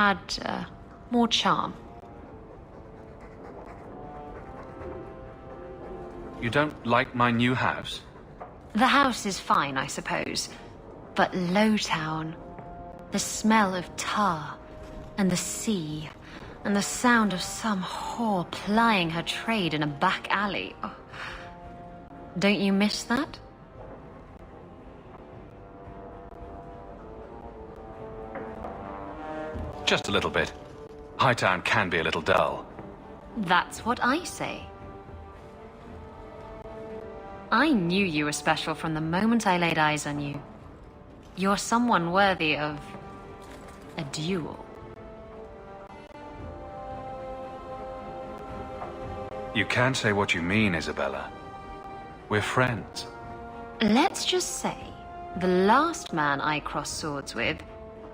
had more charm. You don't like my new house? The house is fine, I suppose. But Lowtown, the smell of tar, and the sea, and the sound of some whore plying her trade in a back alley. Oh. Don't you miss that? Just a little bit. Hightown can be a little dull. That's what I say. I knew you were special from the moment I laid eyes on you. You're someone worthy of a duel. You can say what you mean, Isabella. We're friends. Let's just say the last man I crossed swords with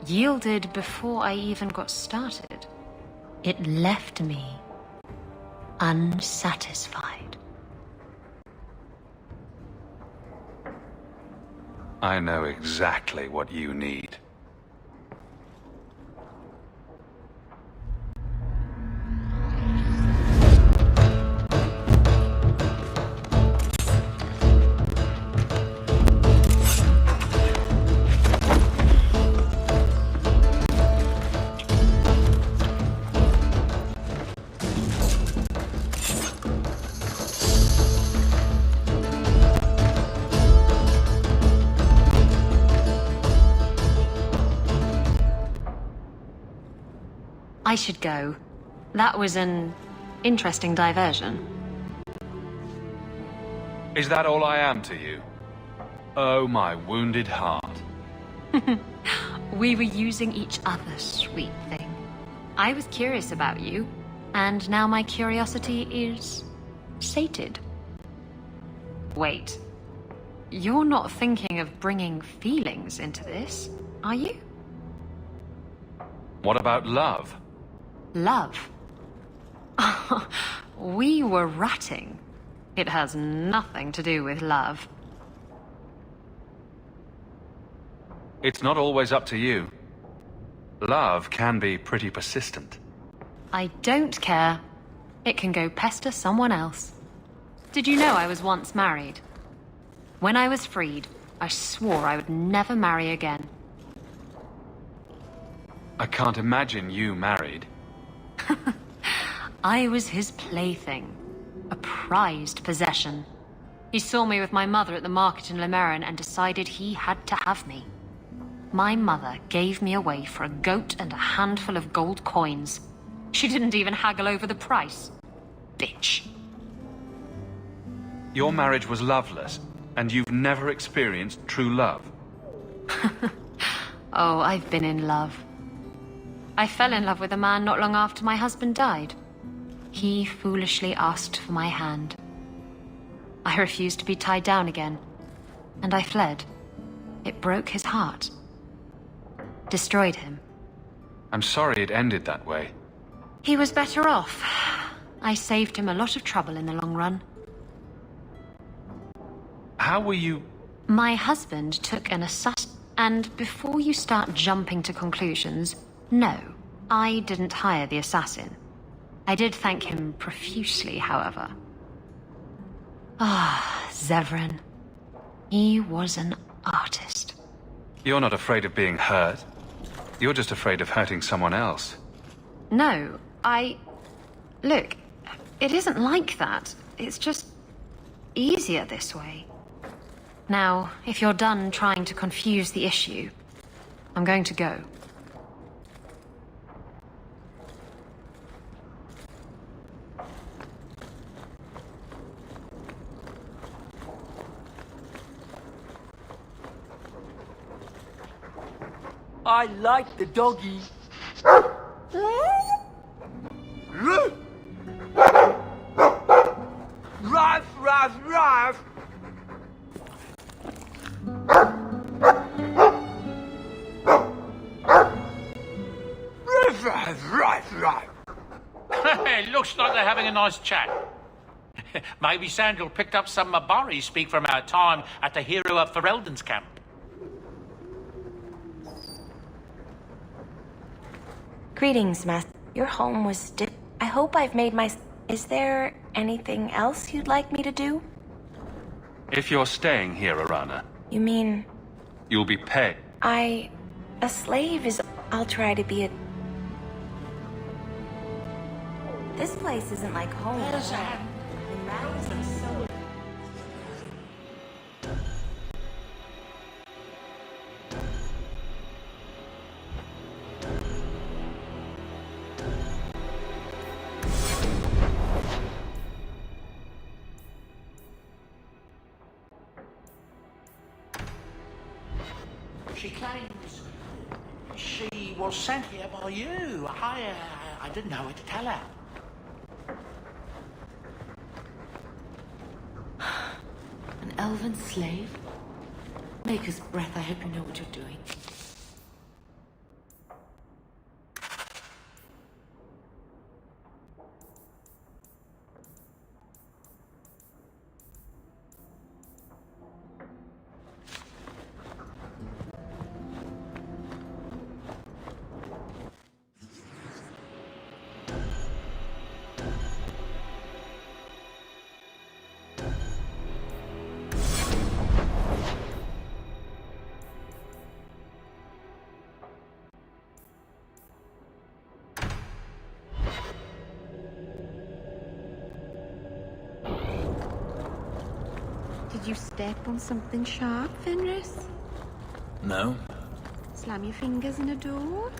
yielded before I even got started. It left me unsatisfied. I know exactly what you need. I should go. That was an interesting diversion. Is that all I am to you? Oh, my wounded heart. We were using each other, sweet thing. I was curious about you, and now my curiosity is sated. Wait. You're not thinking of bringing feelings into this, are you? What about love? Love? We were ratting. It has nothing to do with love. It's not always up to you. Love can be pretty persistent. I don't care. It can go pester someone else. Did you know I was once married? When I was freed, I swore I would never marry again. I can't imagine you married. I was his plaything, a prized possession. He saw me with my mother at the market in Lemerin and decided he had to have me. My mother gave me away for a goat and a handful of gold coins. She didn't even haggle over the price. Bitch. Your marriage was loveless, and you've never experienced true love. Oh, I've been in love. I fell in love with a man not long after my husband died. He foolishly asked for my hand. I refused to be tied down again, and I fled. It broke his heart. Destroyed him. I'm sorry it ended that way. He was better off. I saved him a lot of trouble in the long run. How were you... My husband took an assassin. And before you start jumping to conclusions, no, I didn't hire the assassin. I did thank him profusely, however. Ah, Zevran. He was an artist. You're not afraid of being hurt. You're just afraid of hurting someone else. No, Look, it isn't like that. It's just easier this way. Now, if you're done trying to confuse the issue, I'm going to go. I like the doggy. Ruff, ruff, ruff. Ruff, ruff, ruff, ruff. It looks like they're having a nice chat. Maybe Sandal picked up some Mabari speak from our time at the hero of Ferelden's camp. Greetings, Master. Your home was I hope I've made my... Is there anything else you'd like me to do? If you're staying here, Arana, You mean... you'll be paid. A slave is... I'll try to be a... This place isn't like home. There's that. She claims she was sent here by you. I didn't know what to tell her. An elven slave? Maker's breath, I hope you know what you're doing. Did you step on something sharp, Fenris? No. Slam your fingers in a door?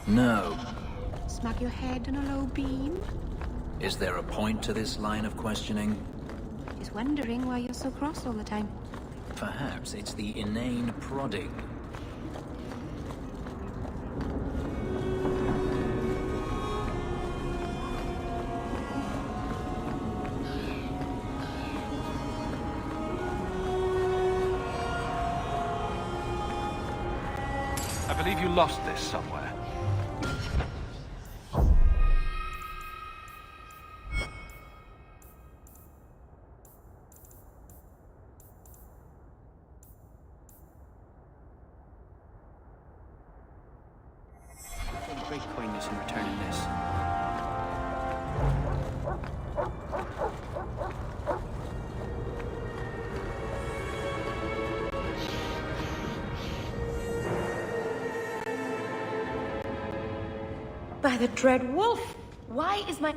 No. Smack your head on a low beam? Is there a point to this line of questioning? He's wondering why you're so cross all the time. Perhaps it's the inane prodding. I believe you lost this somewhere. Great kindness in returning this. By the dread wolf! Why is my...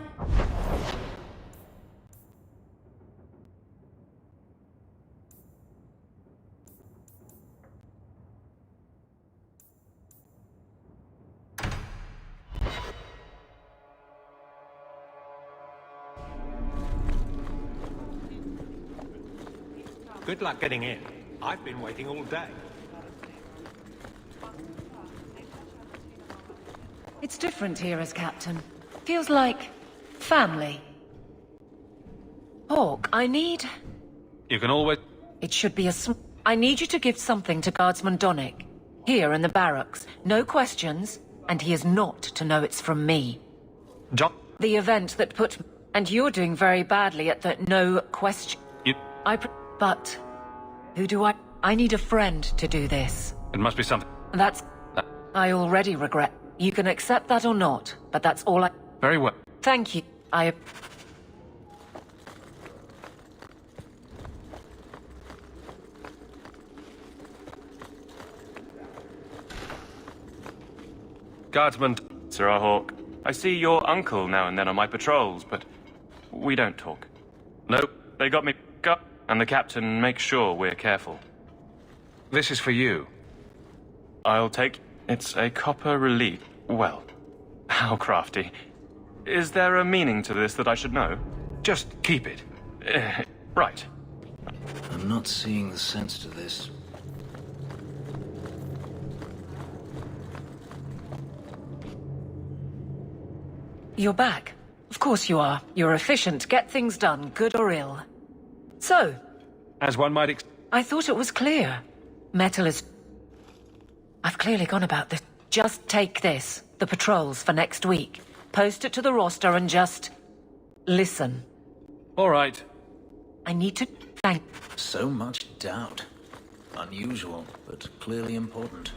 Good luck getting in. I've been waiting all day. It's different here as captain. Feels like family. Hawk, I need... You can always... It should be I need you to give something to Guardsman Donnic. Here in the barracks. No questions, and he is not to know it's from me. John... The event that put... And you're doing very badly at the no question... You... But... Who do I... I need a friend to do this. It must be something... That's... I already regret... You can accept that or not, but that's all I... Very well. Thank you. Guardsman... Sir Hawk, I see your uncle now and then on my patrols, but we don't talk. No. They got me up, and the captain makes sure we're careful. This is for you. I'll take... It's a copper relief. Well, how crafty. Is there a meaning to this that I should know? Just keep it. Right. I'm not seeing the sense to this. You're back. Of course you are. You're efficient. Get things done, good or ill. So... As one might I thought it was clear. Metal is... I've clearly gone about this. Just take this. The patrols for next week. post it to the roster and just... listen. All right. I need to thank... So much doubt. Unusual, but clearly important.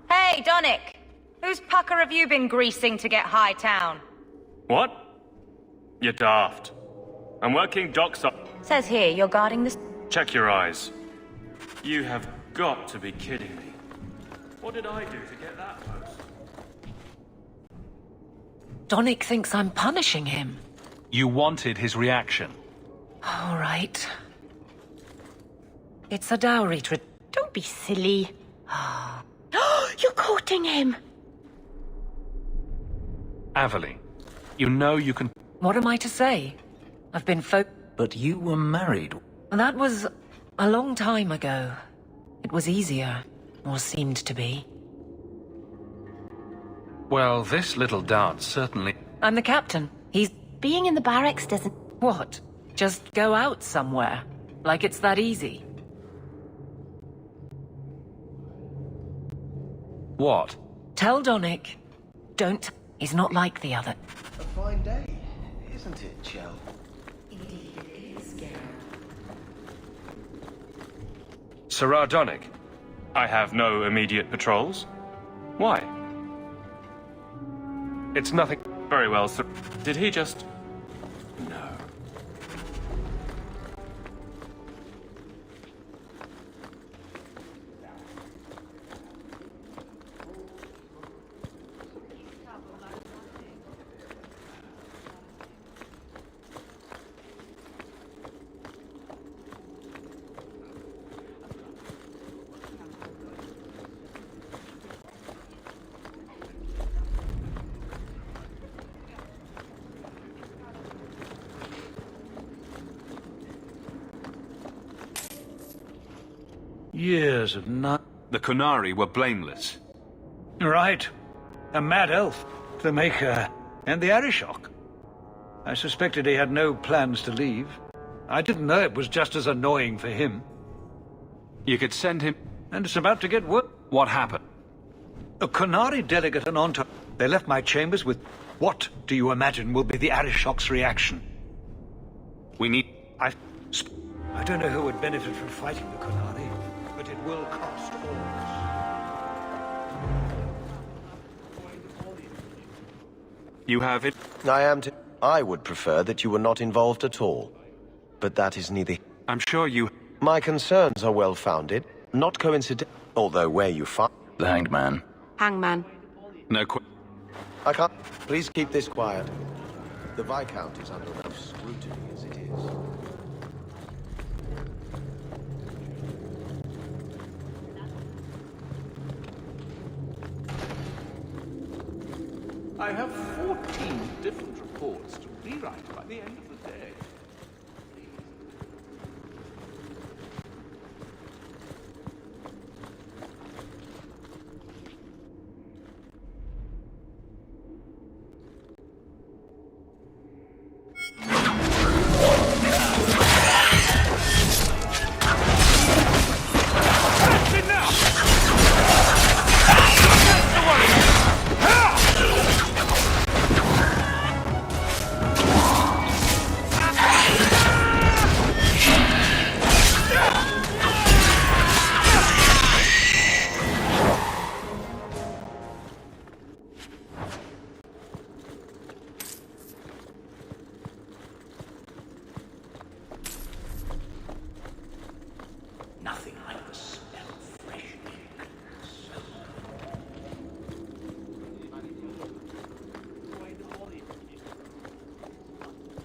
Hey, Donnick! Whose pucker have you been greasing to get High Town? What? You're daft. I'm working docks up. Says here you're guarding this. Check your eyes. You have got to be kidding me. What did I do to get that post? Donnick thinks I'm punishing him. You wanted his reaction. All right. It's a dowry trip. Don't be silly. You're courting him. Aveline, you know you can... What am I to say? I've been But you were married. That was a long time ago. It was easier, or seemed to be. Well, this little dance certainly... I'm the captain. He's... Being in the barracks doesn't... What? Just go out somewhere? Like it's that easy? What? Tell Donnick. Don't... He's not like the other. A fine day, isn't it, Chell? Indeed, it is, Geralt. Sirrah Donnick. I have no immediate patrols. Why? It's nothing... Very well, sir. Did he just... No. Years of not... The Qunari were blameless. Right. A mad elf, the Maker, and the Arishok. I suspected he had no plans to leave. I didn't know it was just as annoying for him. You could send him... And it's about to get worse. What happened? A Qunari delegate and Onto... They left my chambers with... What do you imagine will be the Arishok's reaction? We need... I don't know who would benefit from fighting the Qunari, but it will cost all of us. You have it? I would prefer that you were not involved at all. But that is neither... I'm sure you... My concerns are well-founded, not coincidental, although where you find... The Hanged Man. Hangman. No I can't... Please keep this quiet. The Viscount is under enough scrutiny as it is. I have 14 different reports to rewrite by the end of the day. Nothing like the smell of fresh ink.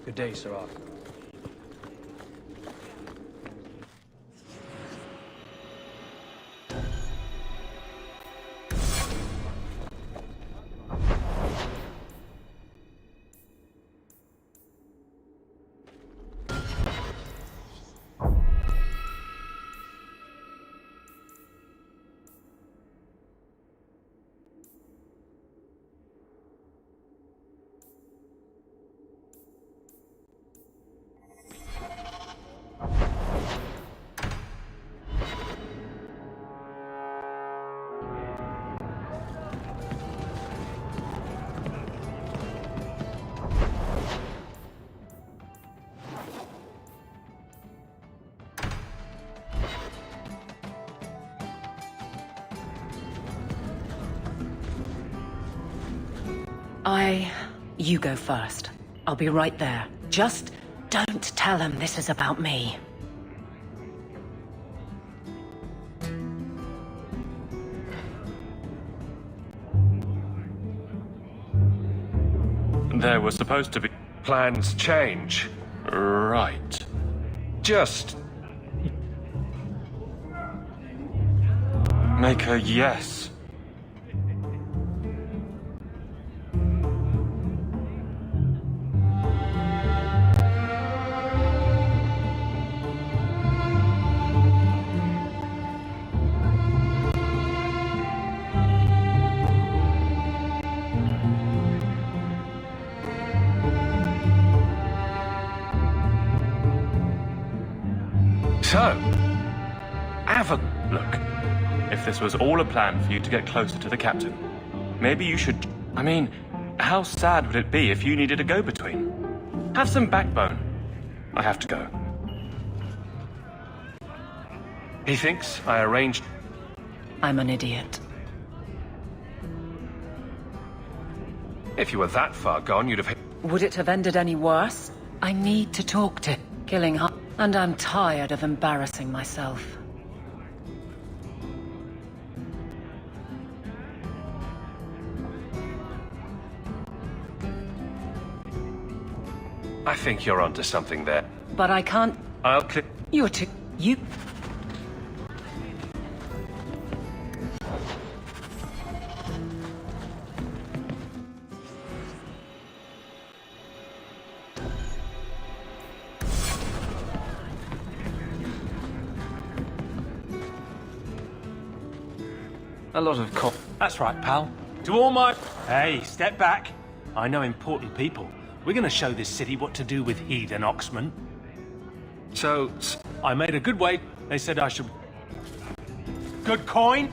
Good day, Sir Arthur. You go first. I'll be right there. Just don't tell him this is about me. There was supposed to be... Plans change. Right. Just... Maker, yes. So, Avon... Look, if this was all a plan for you to get closer to the captain, maybe you should... I mean, how sad would it be if you needed a go-between? Have some backbone. I have to go. He thinks I arranged... I'm an idiot. If you were that far gone, you'd have... Would it have ended any worse? I need to talk to killing her, and I'm tired of embarrassing myself. I think you're onto something there. But I can't... I'll click... You're too... You... A lot of That's right, pal. To all my... Hey, step back. I know important people. We're gonna show this city what to do with heathen Oxman. So... I made a good weight. They said I should... Good coin?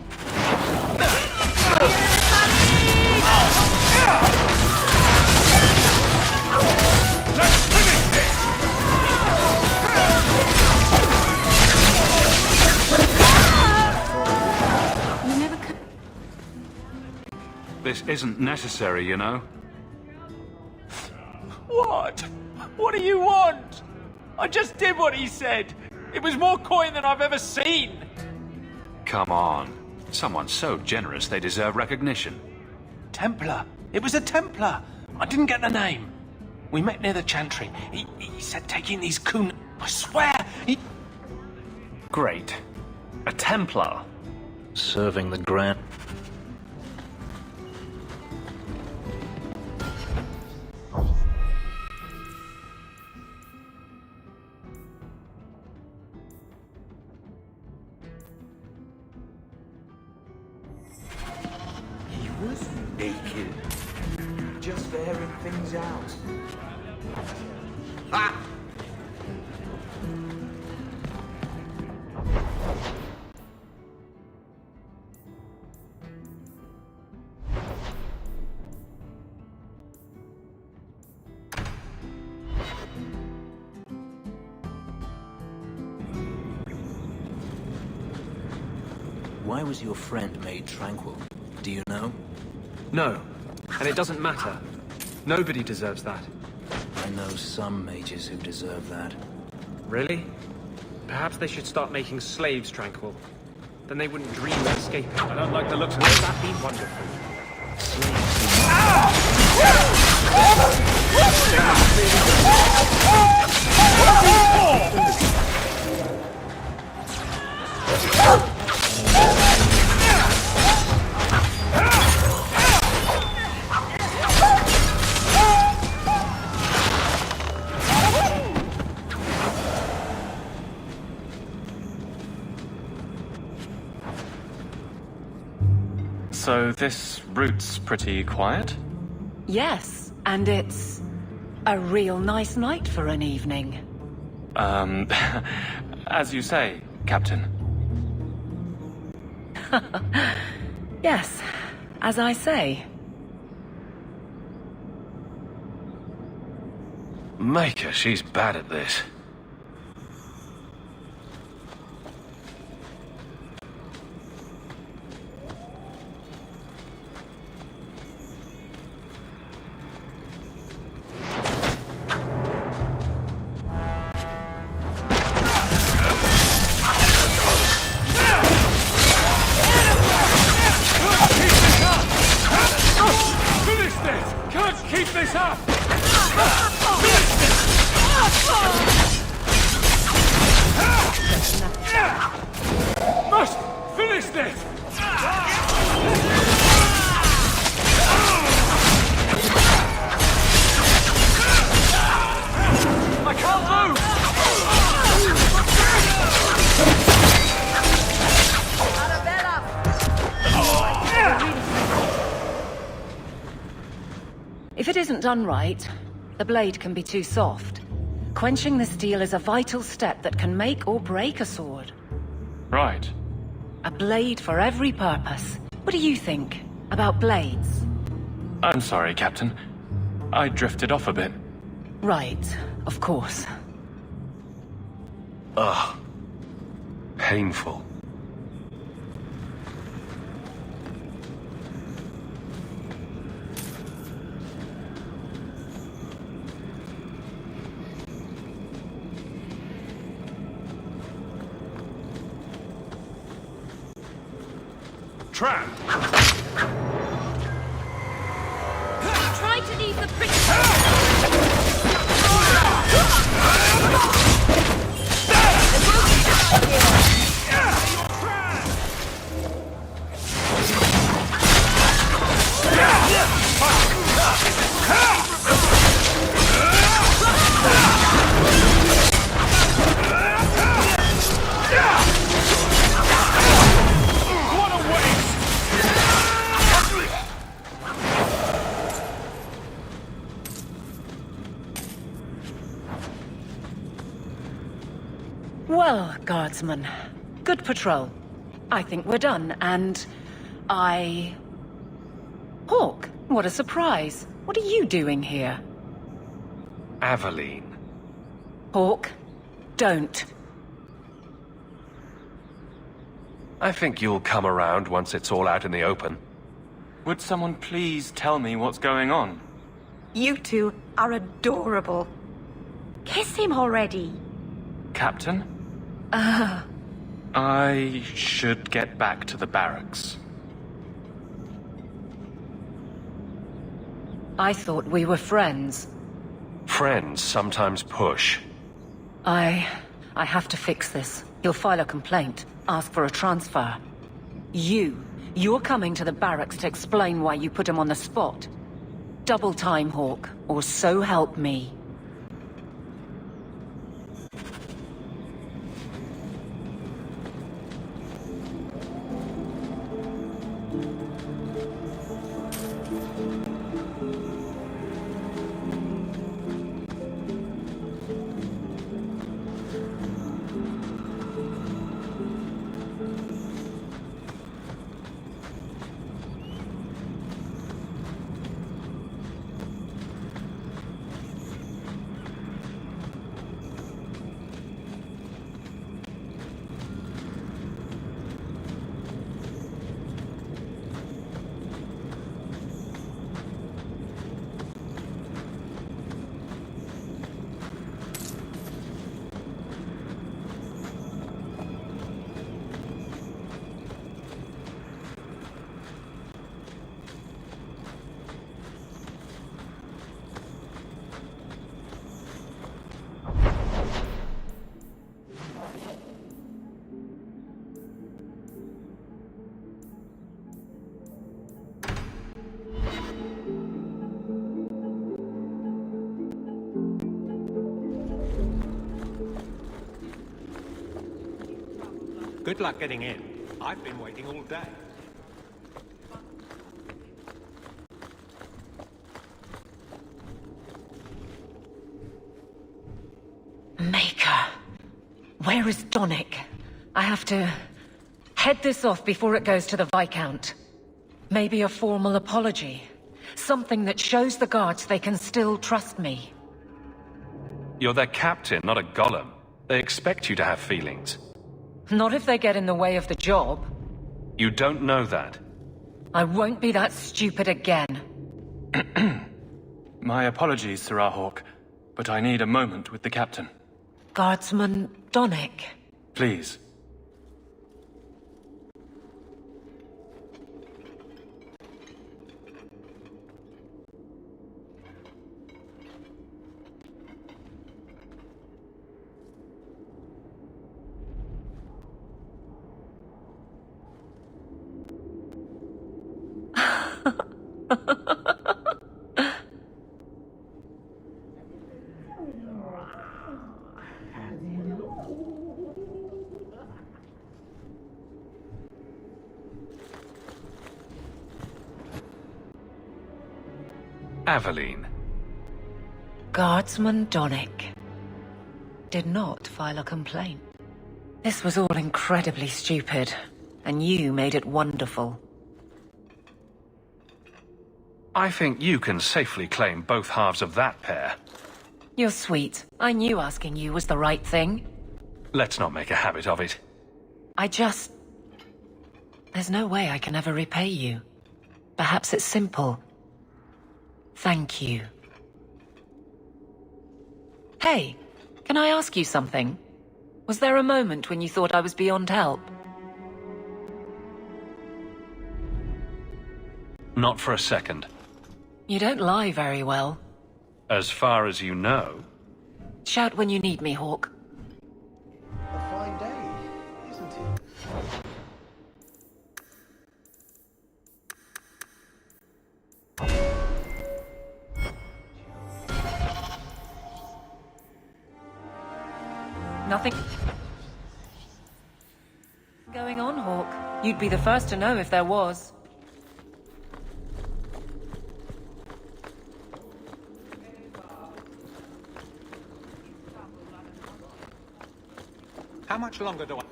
This isn't necessary, you know. What? What do you want? I just did what he said. It was more coin than I've ever seen. Come on. Someone so generous they deserve recognition. Templar. It was a Templar. I didn't get the name. We met near the Chantry. He said taking these coon... I swear, he... Great. A Templar. Serving the Grand... Naked. Just airing things out. Ha! Why was your friend made tranquil? Do you know? No, and it doesn't matter. Nobody deserves that. I know some mages who deserve that. Really? Perhaps they should start making slaves tranquil. Then they wouldn't dream of escaping. I don't like the looks of it. That'd be wonderful. So this route's pretty quiet? Yes, and it's a real nice night for an evening. As you say, Captain. Yes, as I say. Maker, she's bad at this. Keep this up! Must finish this! I can't move! If it isn't done right, the blade can be too soft. Quenching the steel is a vital step that can make or break a sword. Right. A blade for every purpose. What do you think about blades? I'm sorry, Captain. I drifted off a bit. Right, of course. Ugh. Painful. Trap! Try to leave the prisoner. Well, guardsman, good patrol. I think we're done, and Hawke, what a surprise. What are you doing here? Aveline. Hawke, don't. I think you'll come around once it's all out in the open. Would someone please tell me what's going on? You two are adorable. Kiss him already. Captain? I should get back to the barracks. I thought we were friends. Friends sometimes push. I have to fix this. He'll file a complaint, ask for a transfer. You're coming to the barracks to explain why you put him on the spot. Double time, Hawke, or so help me. Good luck getting in. I've been waiting all day. Maker. Where is Donnic? I have to head this off before it goes to the Viscount. Maybe a formal apology. Something that shows the guards they can still trust me. You're their captain, not a golem. They expect you to have feelings. Not if they get in the way of the job. You don't know that. I won't be that stupid again. My apologies, Sirrah Hawke, but I need a moment with the captain. Guardsman Donnic. Please. Aveline. Guardsman Donick did not file a complaint. This was all incredibly stupid, and you made it wonderful. I think you can safely claim both halves of that pair. You're sweet. I knew asking you was the right thing. Let's not make a habit of it. There's no way I can ever repay you. Perhaps it's simple. Thank you. Hey, can I ask you something? Was there a moment when you thought I was beyond help? Not for a second. You don't lie very well. As far as you know. Shout when you need me, Hawk. A fine day, isn't it? Nothing going on, Hawk. You'd be the first to know if there was. How much longer do I...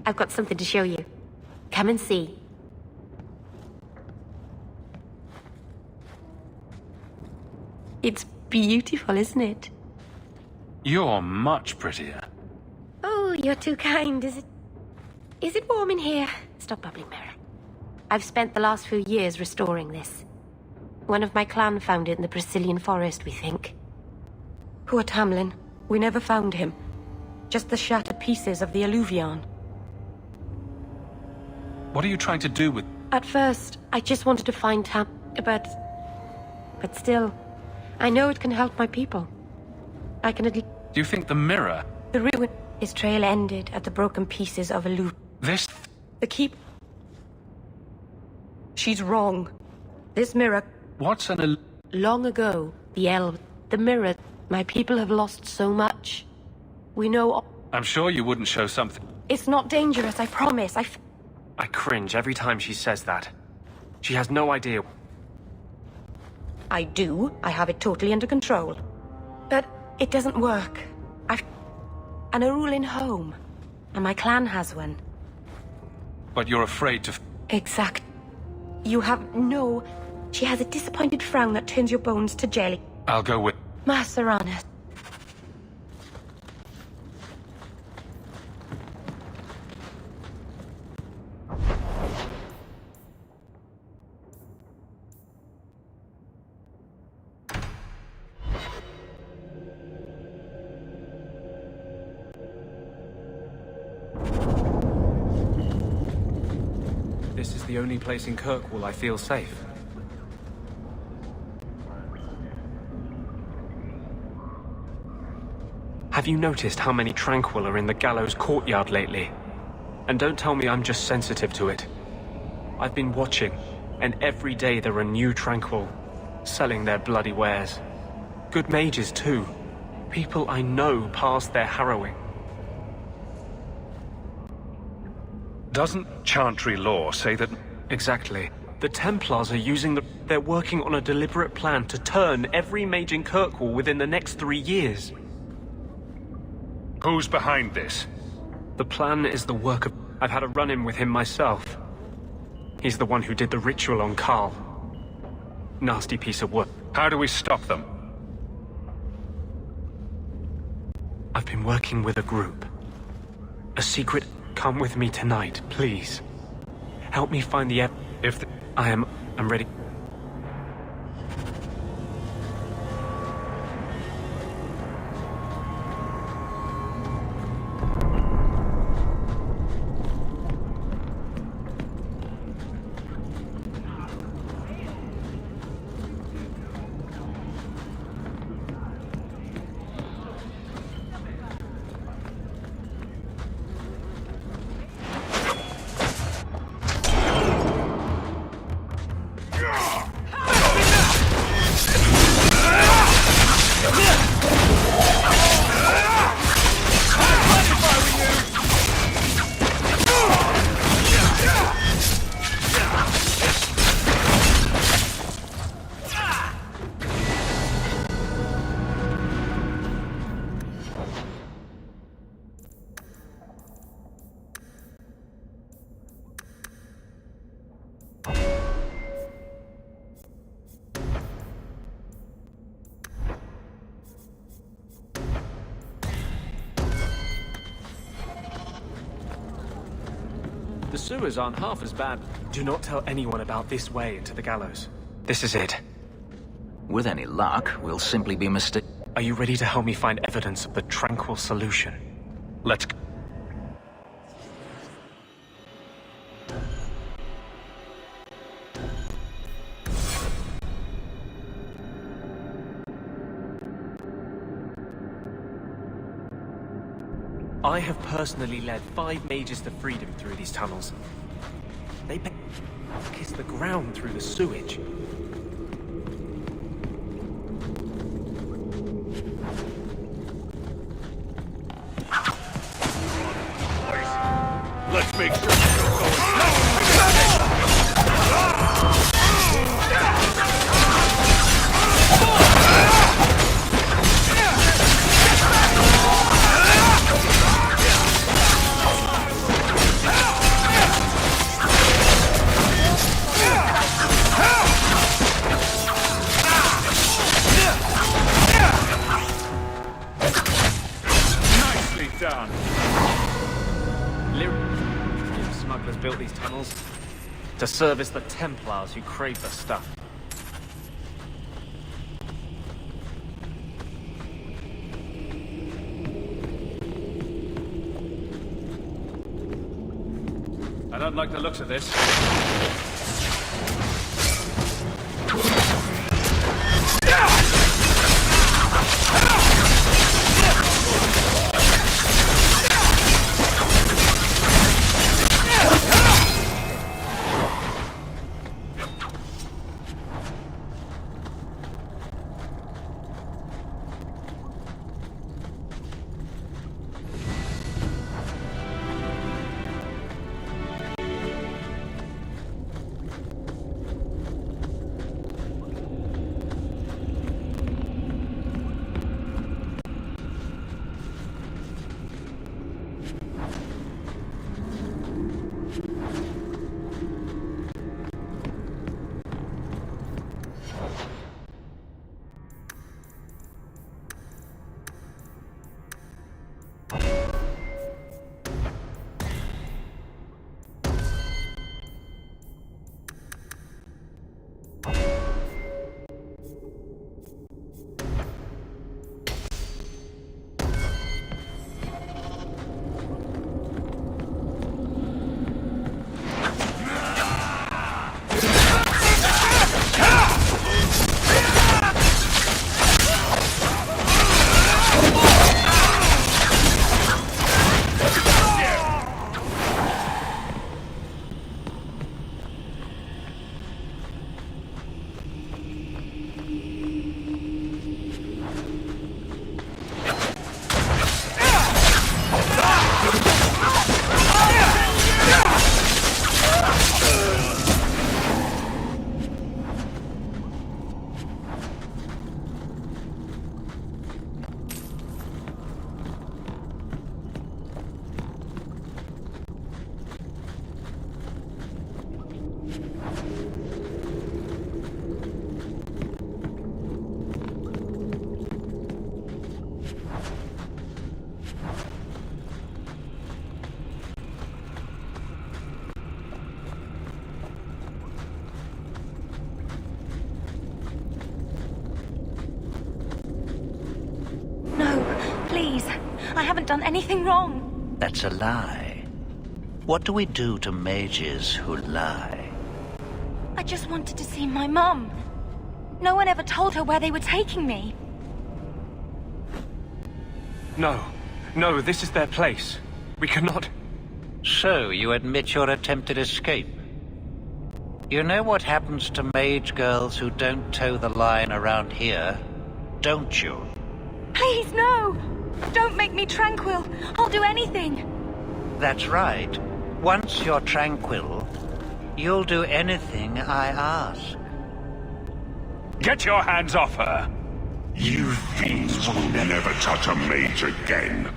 I've got something to show you. Come and see. It's beautiful, isn't it? You're much prettier. Oh, you're too kind. Is it warm in here? Stop bubbling, Mira. I've spent the last few years restoring this. One of my clan found it in the Brazilian forest, we think. Poor Tamlin. We never found him. Just the shattered pieces of the Alluvion. What are you trying to do with... At first, I just wanted to find but still, I know it can help my people. I can at least... Do you think the mirror... The ruin... His trail ended at the broken pieces of Alluvion. This... The keep... She's wrong. This mirror... What's an... Long ago, the elves... The mirror... My people have lost so much. We know... I'm sure you wouldn't show something... It's not dangerous, I promise. I cringe every time she says that. She has no idea. I do. I have it totally under control. But it doesn't work. I've an Arulin home. And my clan has one. But you're afraid to... Exact. You have no... She has a disappointed frown that turns your bones to jelly. I'll go with... Masaranas. This is the only place in Kirkwall I feel safe. Have you noticed how many Tranquil are in the gallows courtyard lately? And don't tell me I'm just sensitive to it. I've been watching, and every day there are new Tranquil, selling their bloody wares. Good mages too. People I know past their harrowing. Doesn't Chantry law say that... Exactly. The Templars are using the... They're working on a deliberate plan to turn every mage in Kirkwall within the next 3 years. Who's behind this? The plan is the work of... I've had a run-in with him myself. He's the one who did the ritual on Karl. Nasty piece of work. How do we stop them? I've been working with a group. A secret... come with me tonight, please. Help me find the I'm ready. The sewers aren't half as bad. Do not tell anyone about this way into the gallows. This is it. With any luck, we'll simply be mistaken. Are you ready to help me find evidence of the Tranquil solution? Let's go. I have personally led 5 mages to freedom through these tunnels. They kiss the ground through the sewage. Let's make sure you don't go done. Smugglers built these tunnels to service the Templars who crave the stuff. I don't like the looks of this. I haven't done anything wrong. That's a lie. What do we do to mages who lie? I just wanted to see my mum. No one ever told her where they were taking me. No. No, this is their place. We cannot... So, you admit your attempted escape? You know what happens to mage girls who don't toe the line around here, don't you? Please, no! Don't make me tranquil. I'll do anything. That's right. Once you're tranquil, you'll do anything I ask. Get your hands off her! You fiends will never touch a mage again.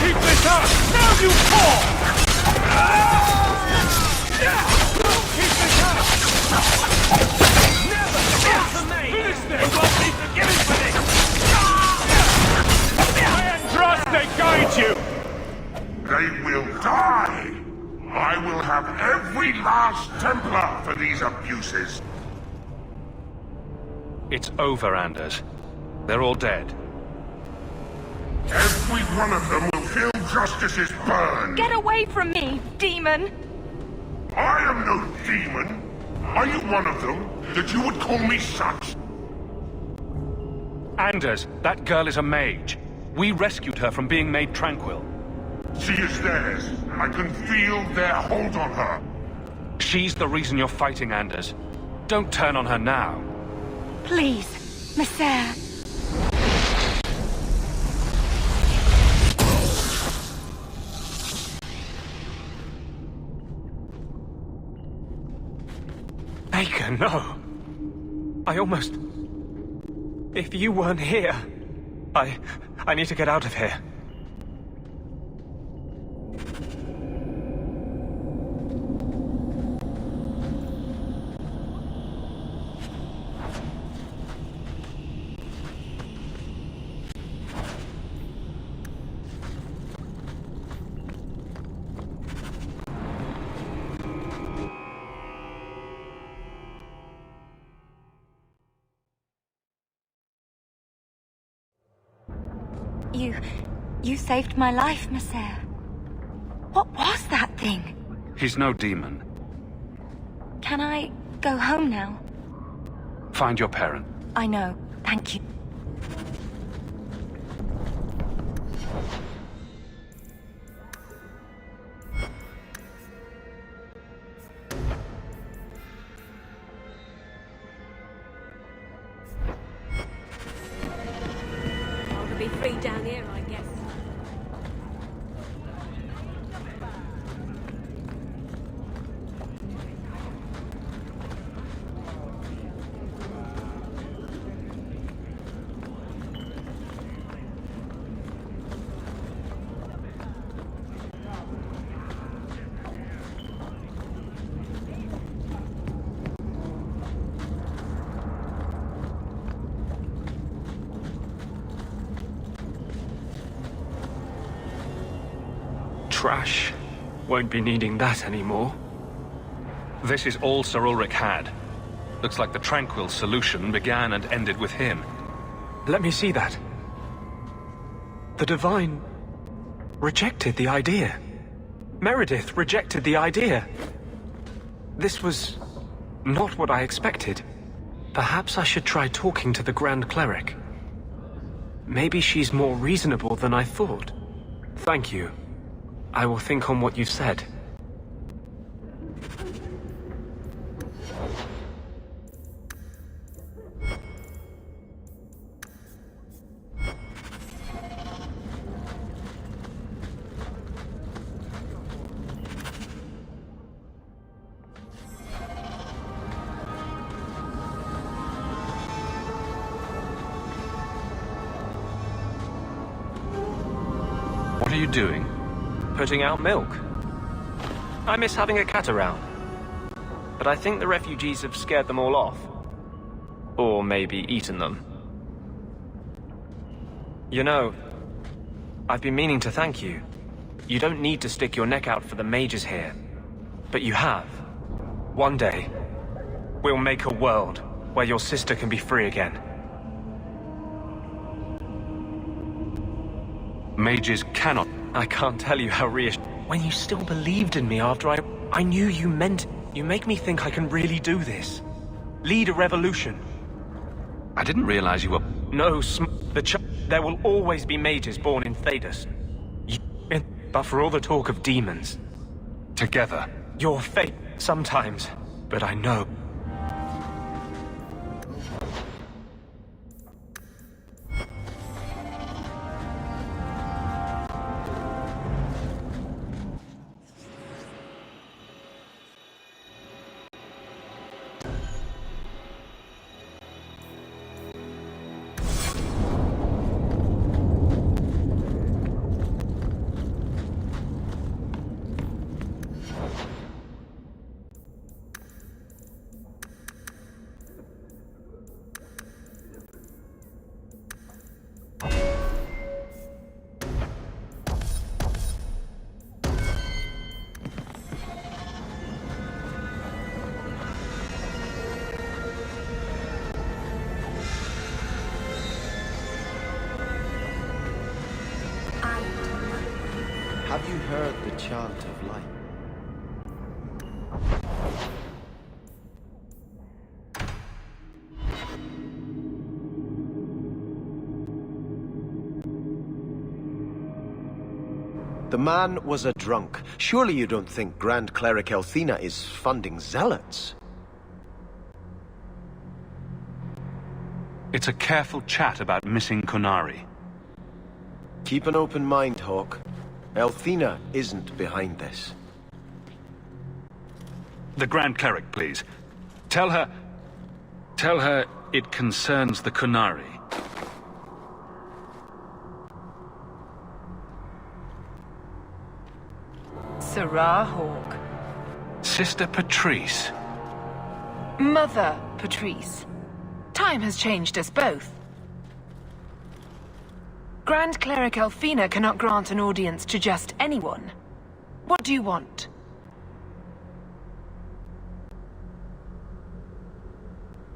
Keep this up! Now you fall! Keep this up! Never! Finish this! You won't be forgiven for this! Andraste guide you! They will die! I will have every last Templar for these abuses. It's over, Anders. They're all dead. Every one of them will feel justice's burn. Get away from me, demon! I am no demon. Are you one of them, that you would call me such? Anders, that girl is a mage. We rescued her from being made tranquil. She is theirs. I can feel their hold on her. She's the reason you're fighting, Anders. Don't turn on her now. Please, Messer. Baker, no. I almost... If you weren't here... I need to get out of here. You saved my life, Messer. What was that thing? He's no demon. Can I go home now? Find your parent. I know. Thank you. I'll be free down here, I guess. Trash. Won't be needing that anymore. This is all Sir Ulrich had. Looks like the Tranquil solution began and ended with him. Let me see that. The Divine rejected the idea. Meredith rejected the idea. This was not what I expected. Perhaps I should try talking to the Grand Cleric. Maybe she's more reasonable than I thought. Thank you. I will think on what you've said. What are you doing? Putting out milk. I miss having a cat around. But I think the refugees have scared them all off. Or maybe eaten them. You know, I've been meaning to thank you. You don't need to stick your neck out for the mages here. But you have. One day, we'll make a world where your sister can be free again. Mages cannot. I can't tell you how when you still believed in me after I knew you meant it. You make me think I can really do this. Lead a revolution. I didn't realize you were... No, there will always be mages born in Thedas. But for all the talk of demons... Together. Your fate, sometimes. But I know. Have you heard the chant of light? The man was a drunk. Surely you don't think Grand Cleric Elthina is funding zealots? It's a careful chat about missing Qunari. Keep an open mind, Hawke. Elthina isn't behind this. The Grand Cleric, please. Tell her it concerns the Qunari. Serah Hawke. Sister Patrice. Mother Patrice. Time has changed us both. Grand Cleric Elthina cannot grant an audience to just anyone. What do you want?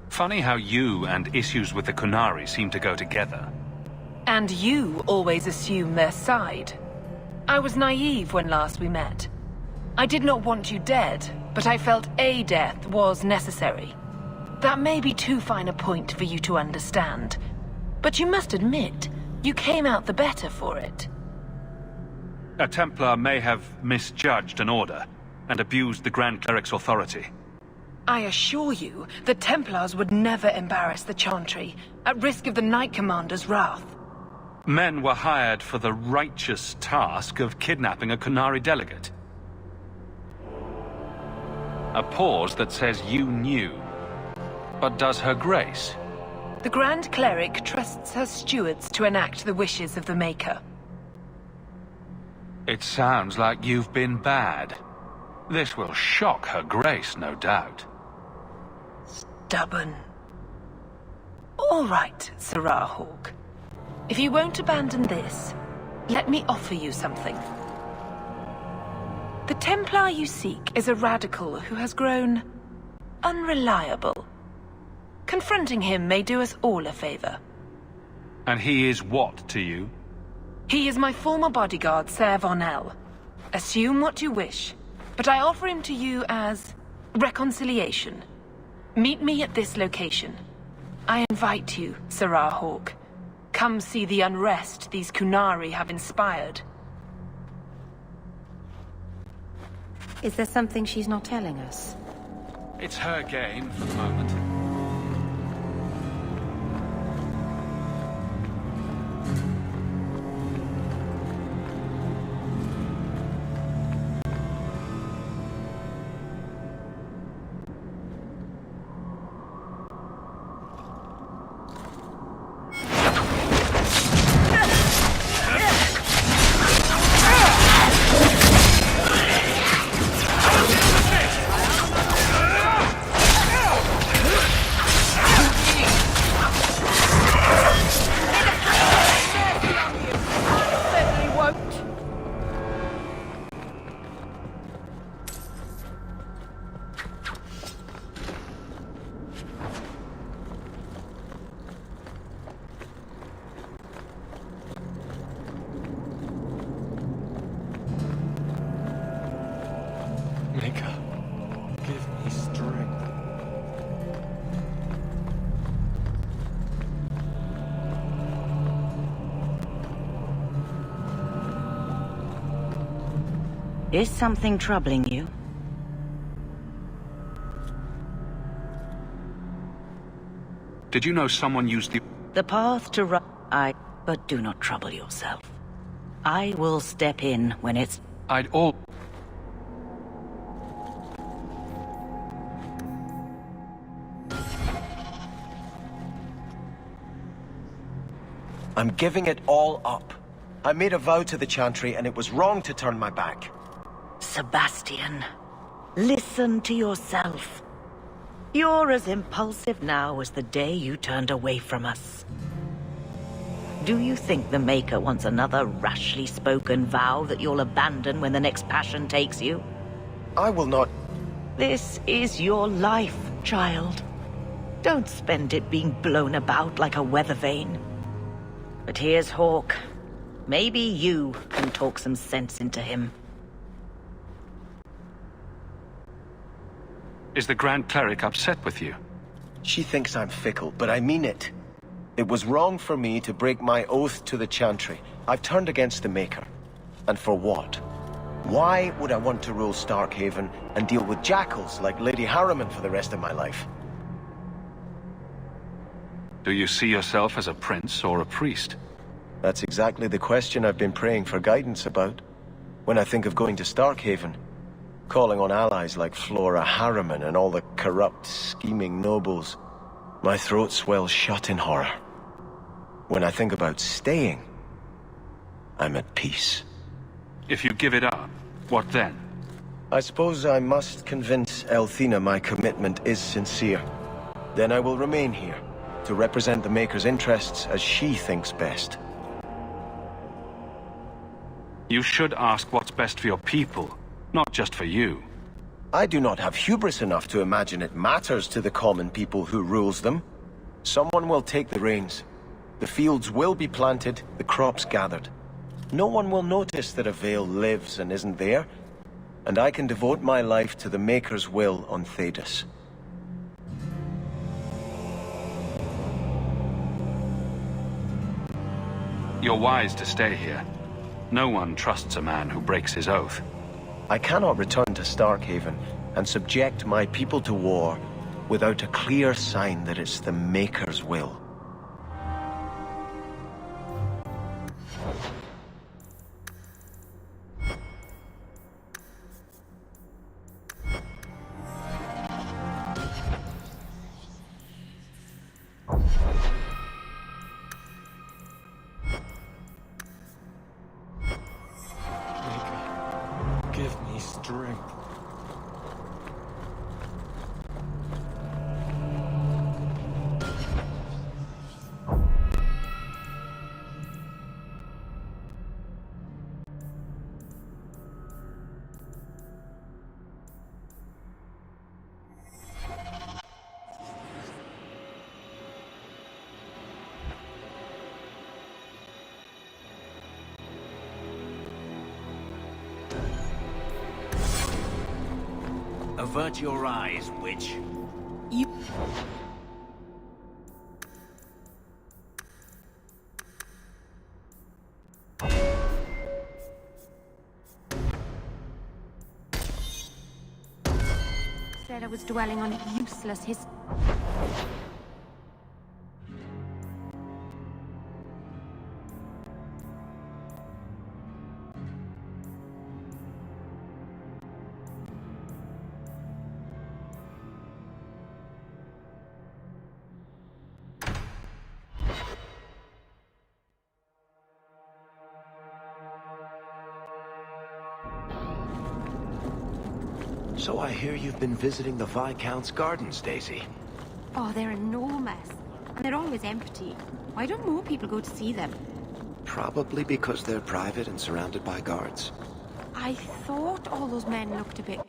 Funny how you and issues with the Qunari seem to go together. And you always assume their side. I was naive when last we met. I did not want you dead, but I felt a death was necessary. That may be too fine a point for you to understand. But you must admit, you came out the better for it. A Templar may have misjudged an order and abused the Grand Cleric's authority. I assure you, the Templars would never embarrass the Chantry, at risk of the Knight Commander's wrath. Men were hired for the righteous task of kidnapping a Qunari delegate. A pause that says you knew. But does her grace? The Grand Cleric trusts her stewards to enact the wishes of the Maker. It sounds like you've been bad. This will shock her grace, no doubt. Stubborn. All right, Serah Hawke. If you won't abandon this, let me offer you something. The Templar you seek is a radical who has grown unreliable. Confronting him may do us all a favor. And he is what to you? He is my former bodyguard, Ser Vonel. Assume what you wish, but I offer him to you as reconciliation. Meet me at this location. I invite you, Serah Hawke. Come see the unrest these Qunari have inspired. Is there something she's not telling us? It's her game for the moment. Maker, give me strength. Is something troubling you? Did you know someone used the... The path to but do not trouble yourself. I will step in when it's... I'd all... I'm giving it all up. I made a vow to the Chantry, and it was wrong to turn my back. Sebastian, listen to yourself. You're as impulsive now as the day you turned away from us. Do you think the Maker wants another rashly spoken vow that you'll abandon when the next passion takes you? I will not... This is your life, child. Don't spend it being blown about like a weather vane. But here's Hawke. Maybe you can talk some sense into him. Is the Grand Cleric upset with you? She thinks I'm fickle, but I mean it. It was wrong for me to break my oath to the Chantry. I've turned against the Maker. And for what? Why would I want to rule Starkhaven and deal with jackals like Lady Harriman for the rest of my life? Do you see yourself as a prince or a priest? That's exactly the question I've been praying for guidance about. When I think of going to Starkhaven, calling on allies like Flora Harriman and all the corrupt, scheming nobles, my throat swells shut in horror. When I think about staying, I'm at peace. If you give it up, what then? I suppose I must convince Elthina my commitment is sincere. Then I will remain here, to represent the Maker's interests as she thinks best. You should ask what's best for your people, not just for you. I do not have hubris enough to imagine it matters to the common people who rules them. Someone will take the reins. The fields will be planted, the crops gathered. No one will notice that a Vale lives and isn't there, and I can devote my life to the Maker's will on Thedas. You're wise to stay here. No one trusts a man who breaks his oath. I cannot return to Starkhaven and subject my people to war without a clear sign that it's the Maker's will. Give me strength. Avert your eyes, witch. You... Said I was dwelling on useless So I hear you've been visiting the Viscount's gardens, Daisy. Oh, they're enormous. And they're always empty. Why don't more people go to see them? Probably because they're private and surrounded by guards. I thought all those men looked a bit...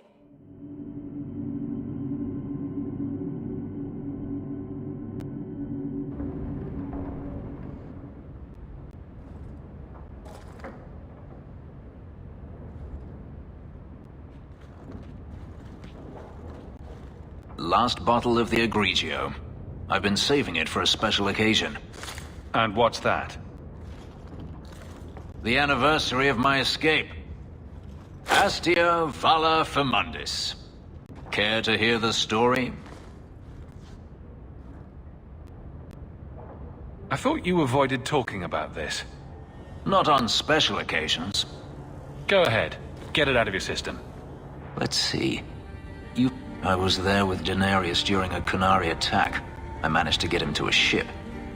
Last bottle of the Egregio. I've been saving it for a special occasion. And what's that? The anniversary of my escape. Astia Vala Firmundis. Care to hear the story? I thought you avoided talking about this. Not on special occasions. Go ahead. Get it out of your system. Let's see. I was there with Daenerys during a Qunari attack. I managed to get him to a ship,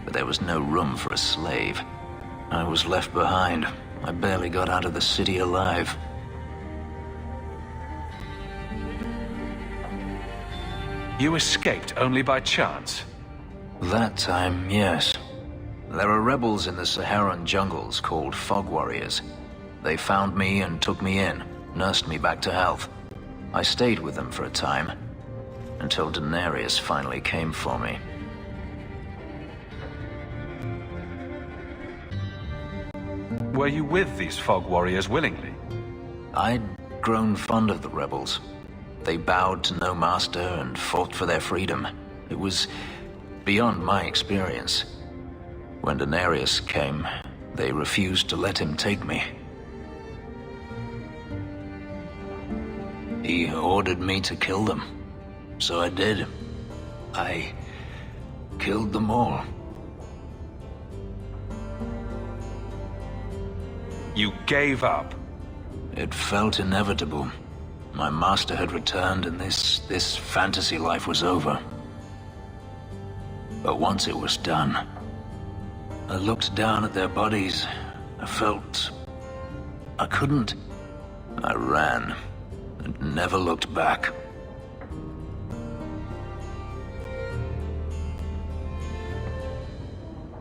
but there was no room for a slave. I was left behind. I barely got out of the city alive. You escaped only by chance? That time, yes. There are rebels in the Saharan jungles called Fog Warriors. They found me and took me in, nursed me back to health. I stayed with them for a time, until Daenerys finally came for me. Were you with these Fog Warriors willingly? I'd grown fond of the rebels. They bowed to no master and fought for their freedom. It was beyond my experience. When Daenerys came, they refused to let him take me. He ordered me to kill them. So I did. I killed them all. You gave up? It felt inevitable. My master had returned and this fantasy life was over. But once it was done, I looked down at their bodies. I felt I couldn't. I ran and never looked back.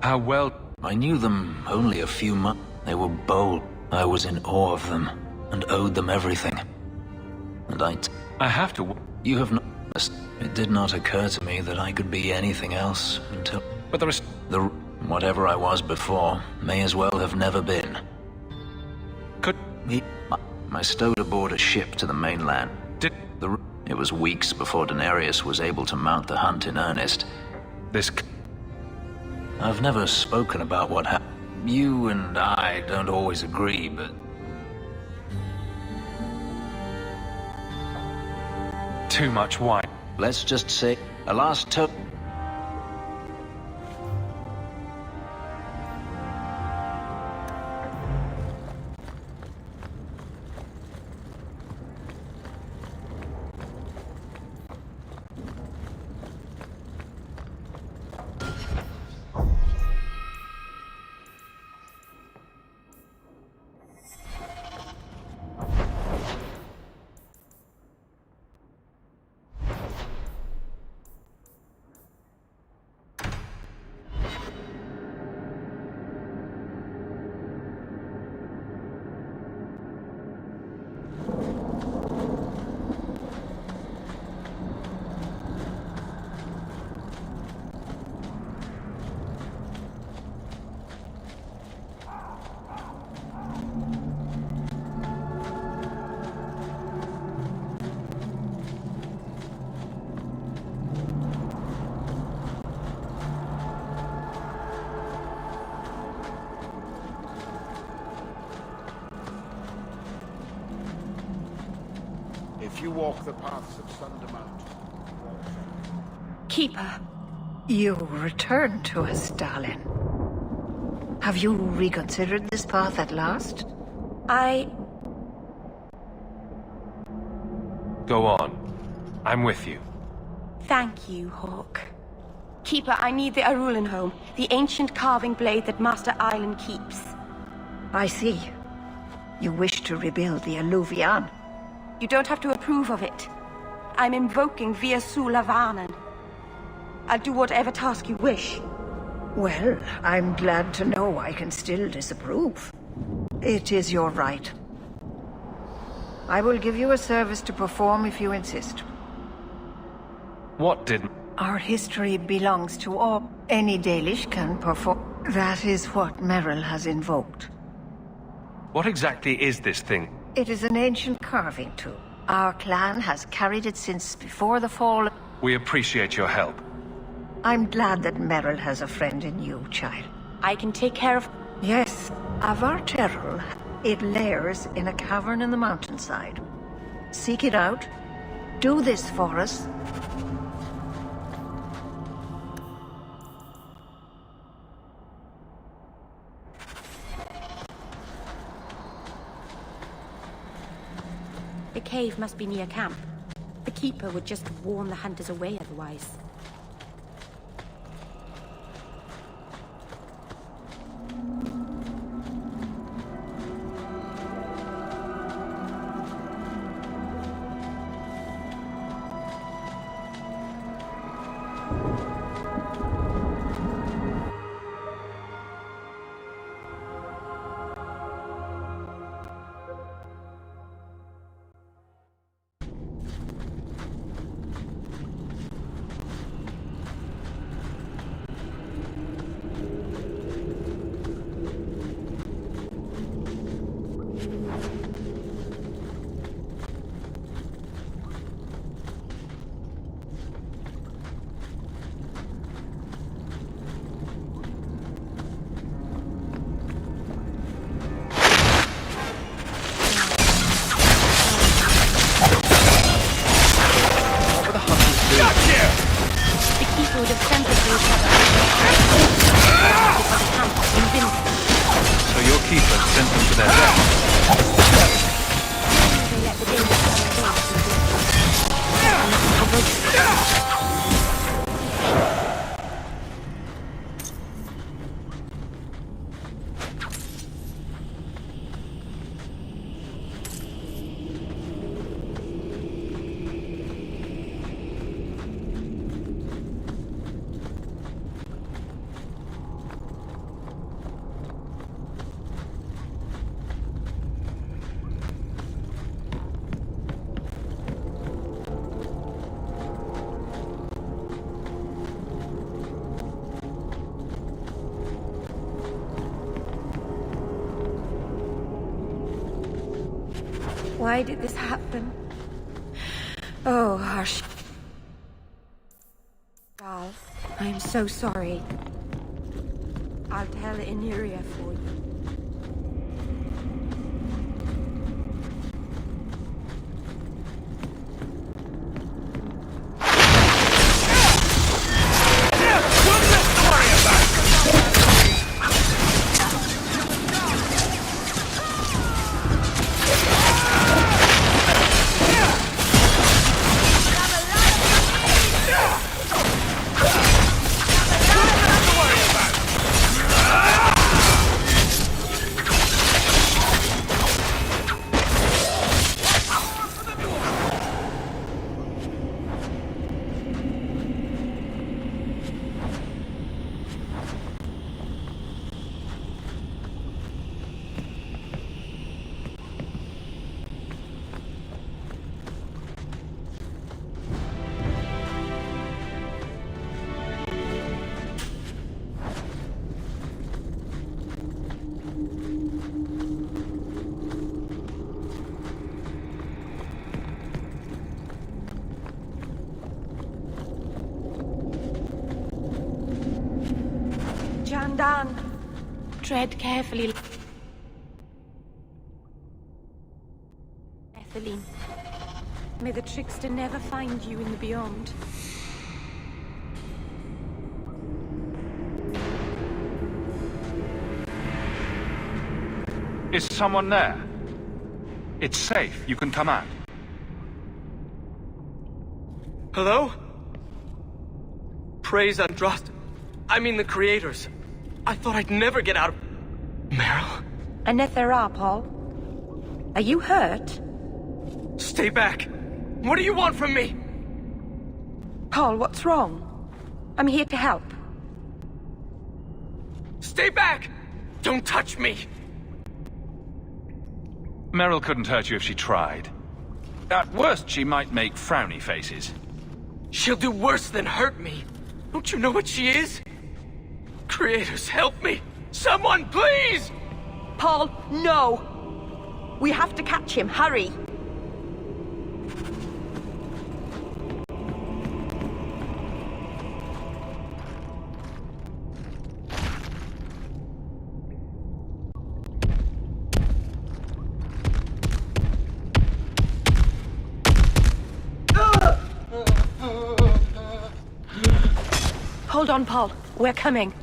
How well? I knew them only a few months. They were bold. I was in awe of them and owed them everything. And I have to... You have not... It did not occur to me that I could be anything else until... But there is... Whatever I was before may as well have never been. Could... I stowed aboard a ship to the mainland. It was weeks before Daenerys was able to mount the hunt in earnest. I've never spoken about what happened. You and I don't always agree, but... Too much wine. Let's just say, a last toast. If you walk the paths of Sundermount... Keeper, you returned to us, darling. Have you reconsidered this path at last? Go on. I'm with you. Thank you, Hawk. Keeper, I need the Arulenholm, the ancient carving blade that Master Island keeps. I see. You wish to rebuild the Alluvian. You don't have to approve of it. I'm invoking Via Sulavanen. I'll do whatever task you wish. Well, I'm glad to know I can still disapprove. It is your right. I will give you a service to perform if you insist. What did... Our history belongs to all. Any Dalish can perform. That is what Merrill has invoked. What exactly is this thing? It is an ancient carving tool. Our clan has carried it since before the fall. We appreciate your help. I'm glad that Merrill has a friend in you, child. I can take care of... Yes, Avar Terrell. It lairs in a cavern in the mountainside. Seek it out. Do this for us. The cave must be near camp. The Keeper would just warn the hunters away otherwise. So your Keeper sent them to their death. Why did this happen? Oh, Harsh. Val, I'm so sorry. I'll tell Inuria for you. Jandan, tread carefully. Etheline, may the trickster never find you in the beyond. Is someone there? It's safe. You can come out. Hello? Praise Andraste. I mean the creators. I thought I'd never get out of... Meryl? Anethera, Paul. Are you hurt? Stay back. What do you want from me? Paul, what's wrong? I'm here to help. Stay back! Don't touch me! Meryl couldn't hurt you if she tried. At worst, she might make frowny faces. She'll do worse than hurt me. Don't you know what she is? Creators, help me! Someone, please! Paul, no! We have to catch him. Hurry! Hold on, Paul. We're coming.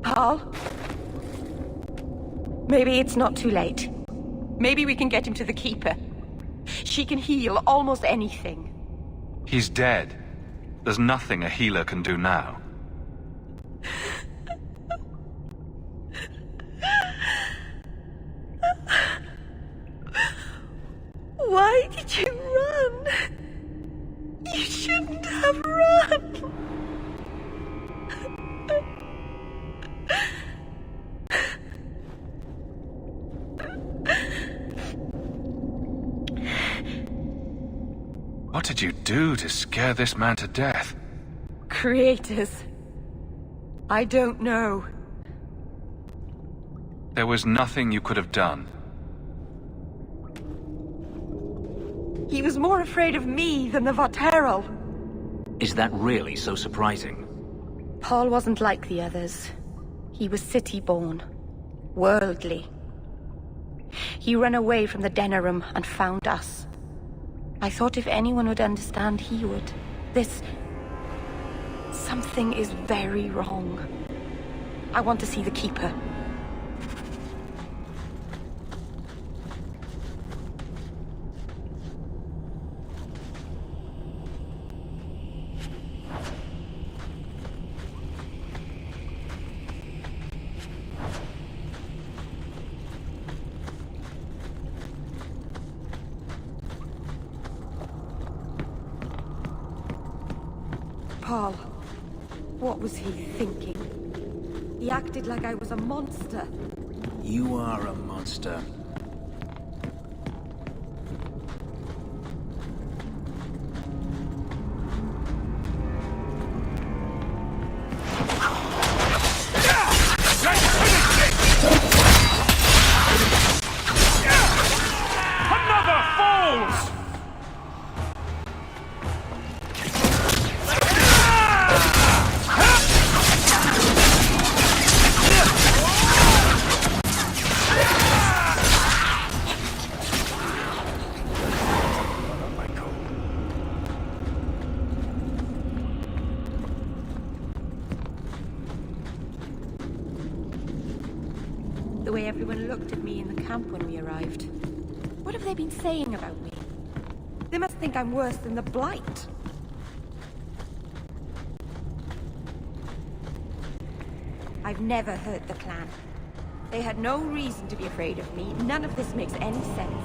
Paul? Maybe it's not too late. Maybe we can get him to the Keeper. She can heal almost anything. He's dead. There's nothing a healer can do now. Why did you run? You shouldn't have run. What did you do to scare this man to death? Creators. I don't know. There was nothing you could have done. He was more afraid of me than the Varteral. Is that really so surprising? Paul wasn't like the others. He was city-born. Worldly. He ran away from the Denerim and found us. I thought if anyone would understand, he would. Something is very wrong. I want to see the Keeper. Paul, what was he thinking? He acted like I was a monster. You are a monster. Another falls! The way everyone looked at me in the camp when we arrived. What have they been saying about me? They must think I'm worse than the Blight. I've never hurt the clan. They had no reason to be afraid of me. None of this makes any sense.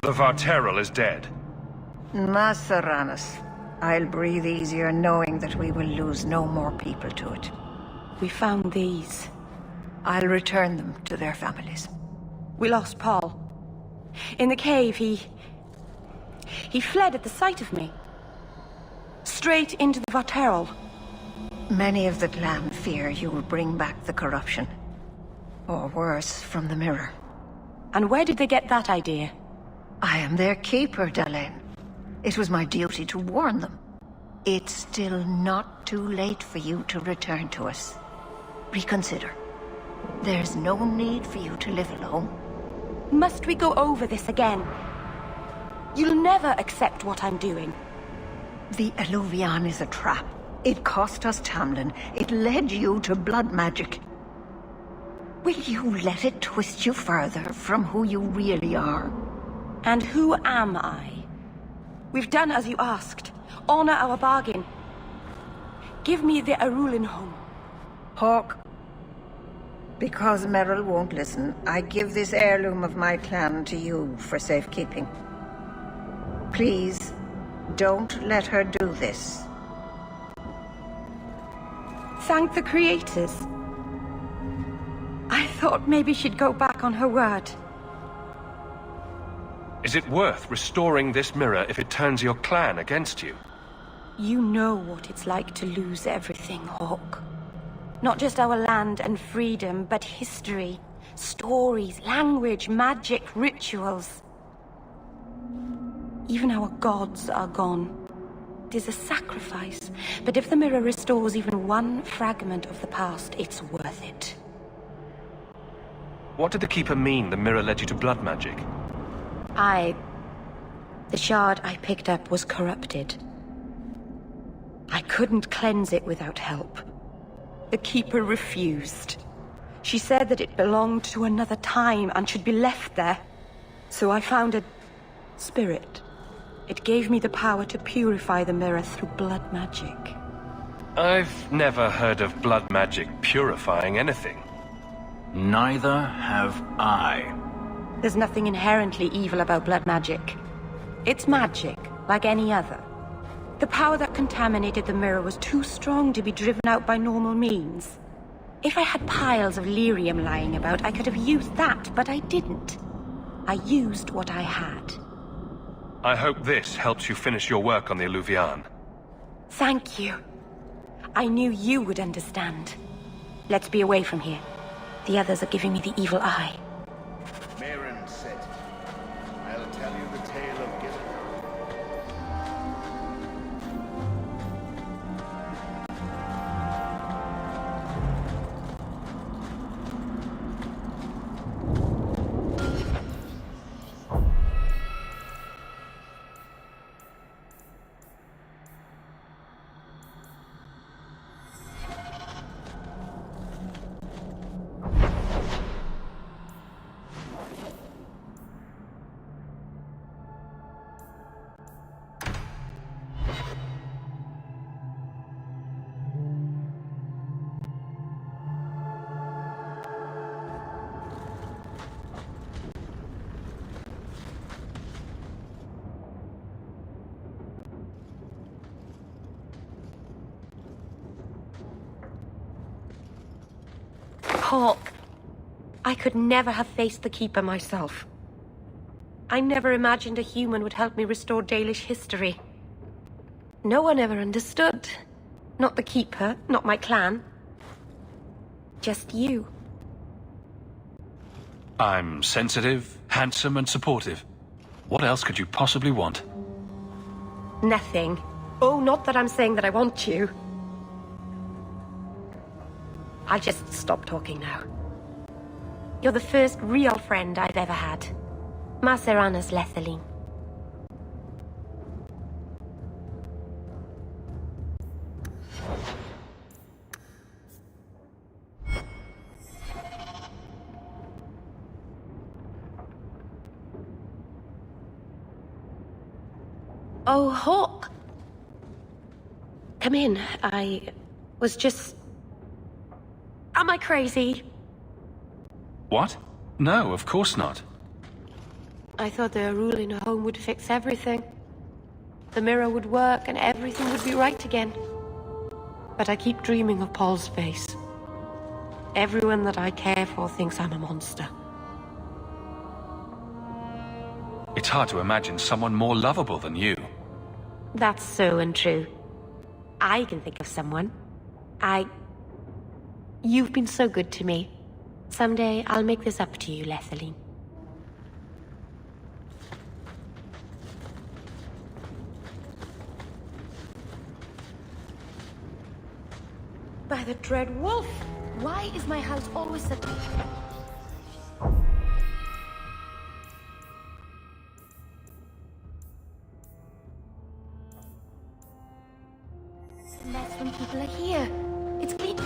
The Varteral is dead. Maseranas, I'll breathe easier knowing that we will lose no more people to it. We found these. I'll return them to their families. We lost Paul. In the cave, he fled at the sight of me. Straight into the Varteral. Many of the clan fear you will bring back the corruption. Or worse, from the mirror. And where did they get that idea? I am their keeper, Dalain. It was my duty to warn them. It's still not too late for you to return to us. Reconsider. There's no need for you to live alone. Must we go over this again? You'll never accept what I'm doing. The Eluvian is a trap. It cost us Tamlin. It led you to blood magic. Will you let it twist you further from who you really are? And who am I? We've done as you asked. Honor our bargain. Give me the Arulin home. Hawke. Because Merrill won't listen, I give this heirloom of my clan to you for safekeeping. Please, don't let her do this. Thank the creators. I thought maybe she'd go back on her word. Is it worth restoring this mirror if it turns your clan against you? You know what it's like to lose everything, Hawke. Not just our land and freedom, but history, stories, language, magic, rituals. Even our gods are gone. It is a sacrifice, but if the mirror restores even one fragment of the past, it's worth it. What did the Keeper mean the mirror led you to blood magic? The shard I picked up was corrupted. I couldn't cleanse it without help. The Keeper refused. She said that it belonged to another time and should be left there. So I found a spirit. It gave me the power to purify the mirror through blood magic. I've never heard of blood magic purifying anything. Neither have I. There's nothing inherently evil about blood magic. It's magic, like any other. The power that contaminated the mirror was too strong to be driven out by normal means. If I had piles of lyrium lying about, I could have used that, but I didn't. I used what I had. I hope this helps you finish your work on the Eluvian. Thank you. I knew you would understand. Let's be away from here. The others are giving me the evil eye. Merrin said, I'll tell you the tale of Gillen. Hawke, I could never have faced the Keeper myself. I never imagined a human would help me restore Dalish history. No one ever understood. Not the Keeper, not my clan. Just you. I'm sensitive, handsome, and supportive. What else could you possibly want? Nothing. Oh, not that I'm saying that I want you. I'll just stop talking now. You're the first real friend I've ever had. Maseranas Lethaline. Oh, Hawke. Come in. I was just... Am I crazy? What? No, of course not. I thought their rule in a home would fix everything. The mirror would work and everything would be right again. But I keep dreaming of Paul's face. Everyone that I care for thinks I'm a monster. It's hard to imagine someone more lovable than you. That's so untrue. I can think of someone. You've been so good to me. Someday I'll make this up to you, Lethaline. By the Dread Wolf! Why is my house always such... Less when people are here. It's clean.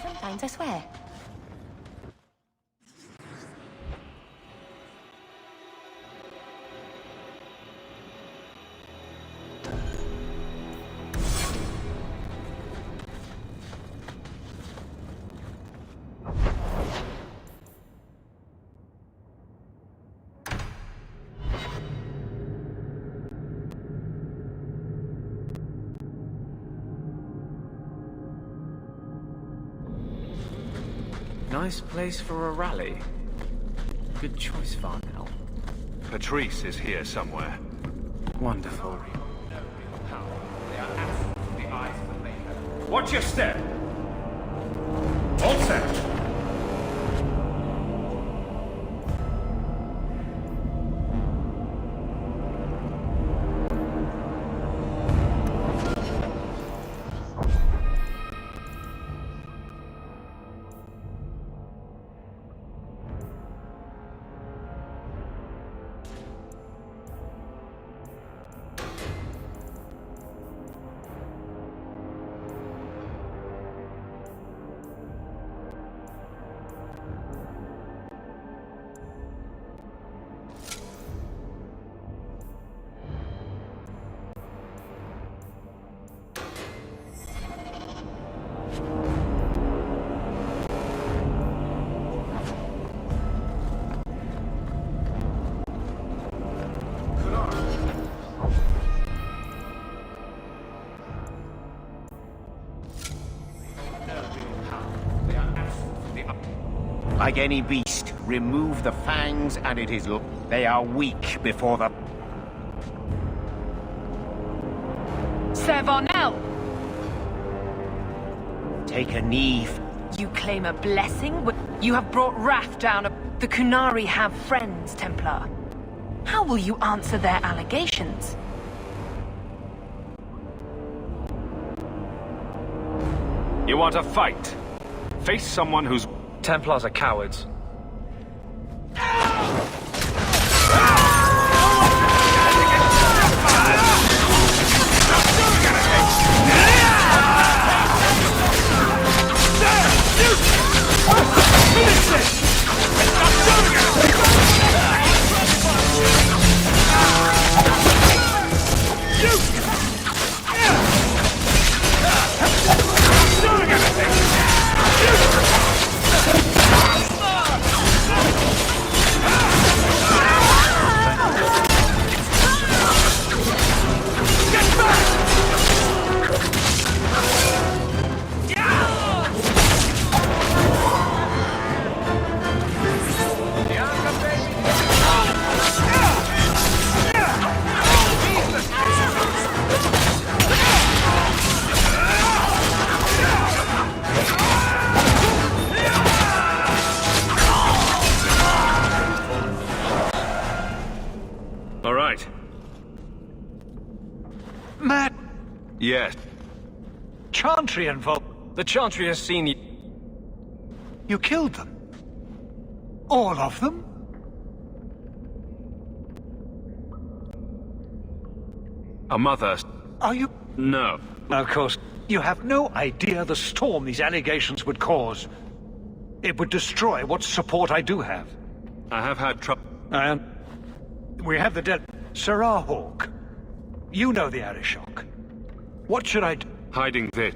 Sometimes, I swear. Nice place for a rally. Good choice, Varnell. Patrice is here somewhere. Wonderful. Watch your step! All set! Like any beast, remove the fangs and it is... They are weak before the... Sir Varnell! Take a knee. You claim a blessing? You have brought wrath down. The Qunari have friends, Templar. How will you answer their allegations? You want a fight? Face someone who's... Templars are cowards. Yes. Chantry involved. The Chantry has seen you. You killed them? All of them? A mother. Are you... No. Of course, you have no idea the storm these allegations would cause. It would destroy what support I do have. I have had trouble. We have the dead... Sirrah Hawk. You know the Arishok. What should I do? Hiding this.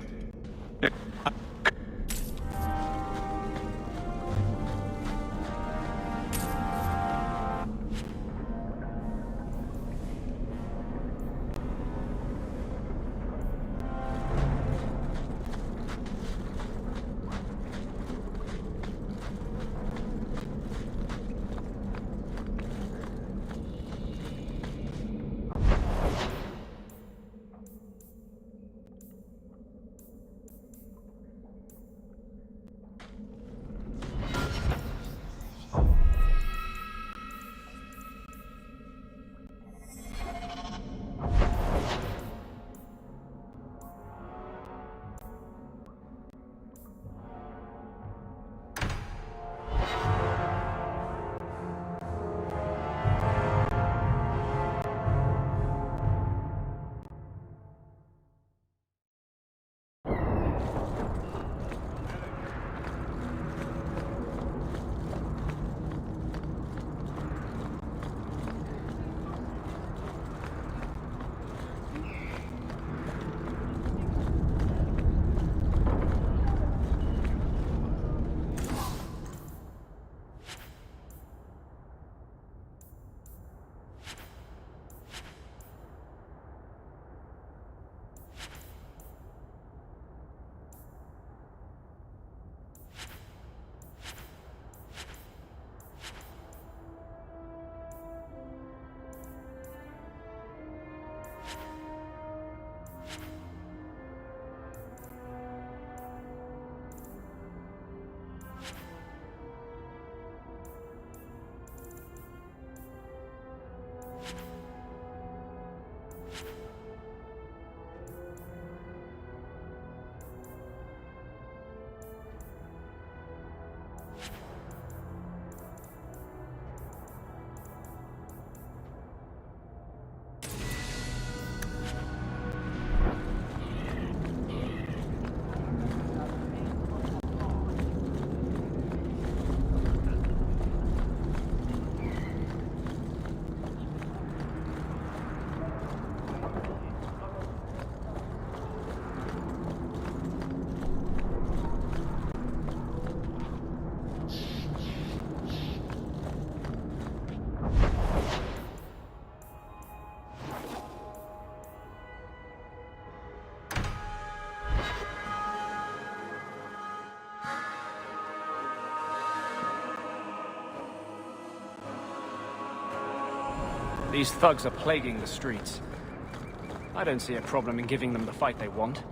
These thugs are plaguing the streets. I don't see a problem in giving them the fight they want.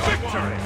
Victory!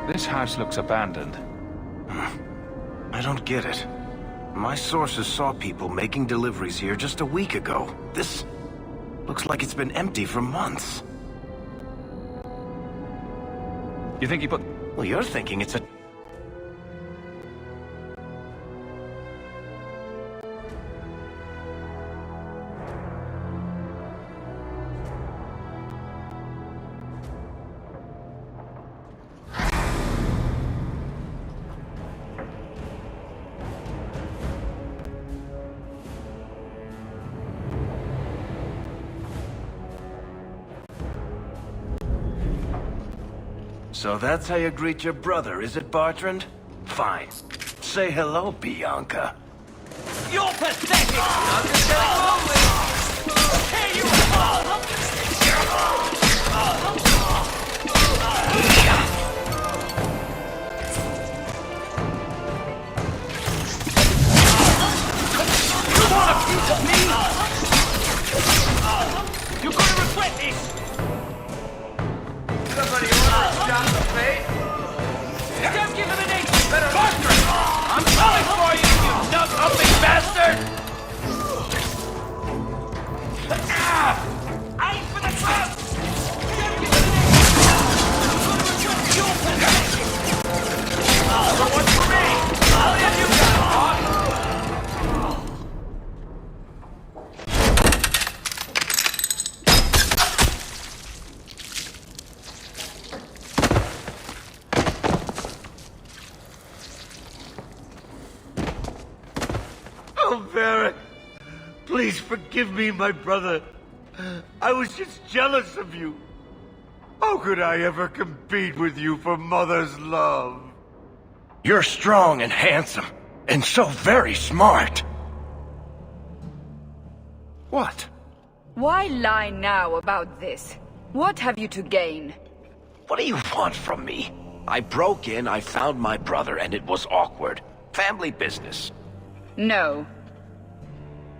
This house looks abandoned. I don't get it. My sources saw people making deliveries here just a week ago. This looks like it's been empty for months. You think he put... Well, you're thinking it's a... So that's how you greet your brother, is it, Bartrand? Fine. Say hello, Bianca. You're pathetic! I'm just getting lonely! Here you You want a piece of me? You're gonna regret this! Somebody order a shot in the face? Don't give him an inch! Better Bartrand! I'm coming for you, you nut-humping bastard! Aim for the trap! Don't give him an inch! You're pathetic! So what's for me? I'll have you got, Oh, Varric! Please forgive me, my brother. I was just jealous of you. How could I ever compete with you for Mother's love? You're strong and handsome, and so very smart. What? Why lie now about this? What have you to gain? What do you want from me? I broke in, I found my brother, and it was awkward. Family business. No.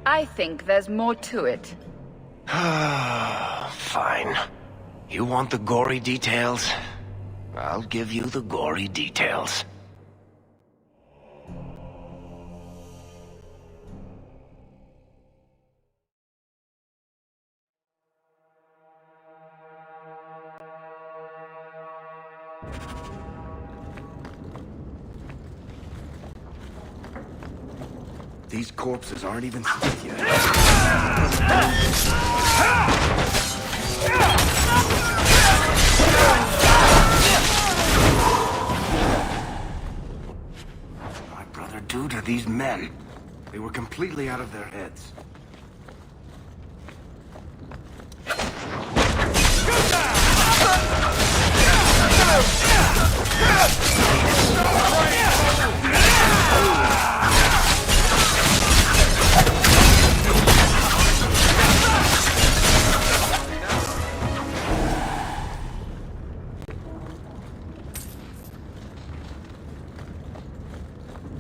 I think there's more to it. Fine. You want the gory details? I'll give you the gory details. These corpses aren't even split yet. My brother do to these men? They were completely out of their heads.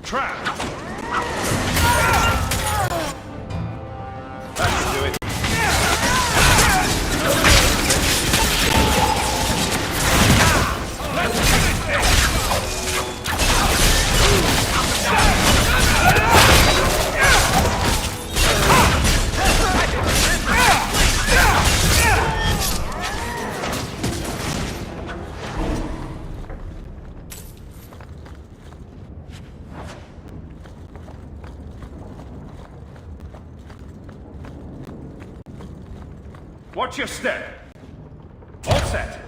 Trap! That should do it. Watch your step. All set.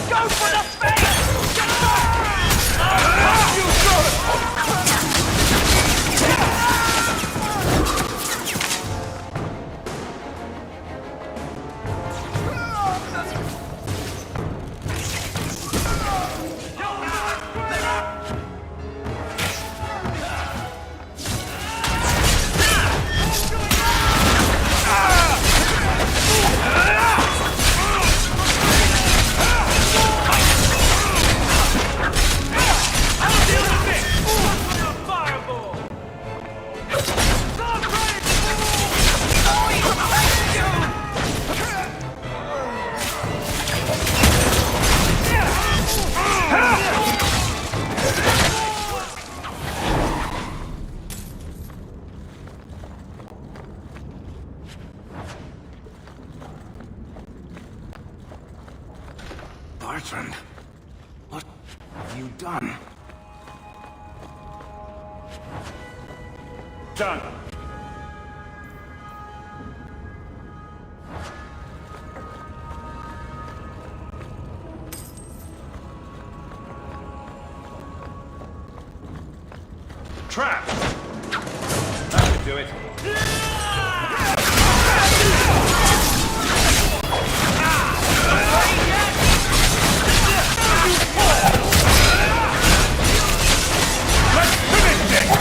Go for the face! Get back! You Bartrand, what have you done? Done. Trap! That should do it. Let's finish this!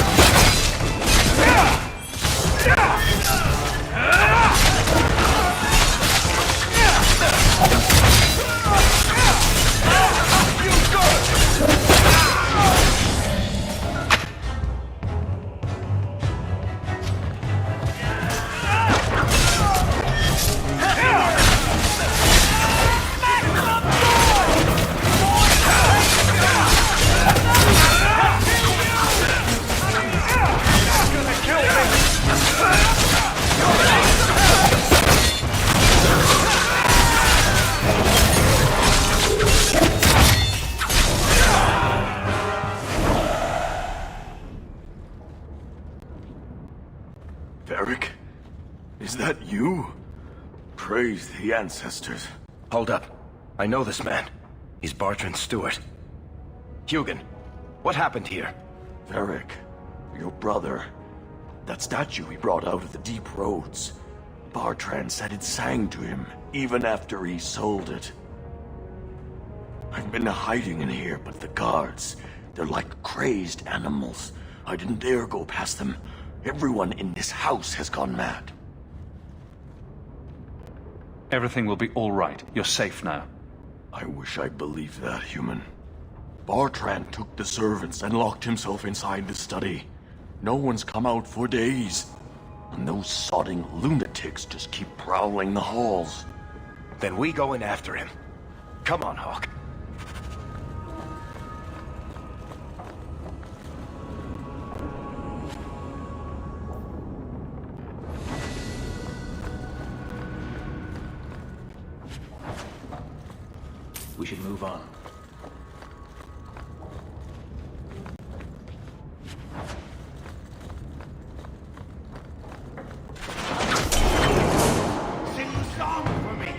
Varric? Is that you? Praise the ancestors. Hold up. I know this man. He's Bartrand Stewart. Hugin, what happened here? Varric, your brother. That statue he brought out of the deep roads. Bartrand said it sang to him, even after he sold it. I've been hiding in here, but the guards, they're like crazed animals. I didn't dare go past them. Everyone in this house has gone mad. Everything will be all right. You're safe now. I wish I believed that, human. Bartrand took the servants and locked himself inside the study. No one's come out for days. And those sodding lunatics just keep prowling the halls. Then we go in after him. Come on, Hawke. We should move on. Sing a song for me.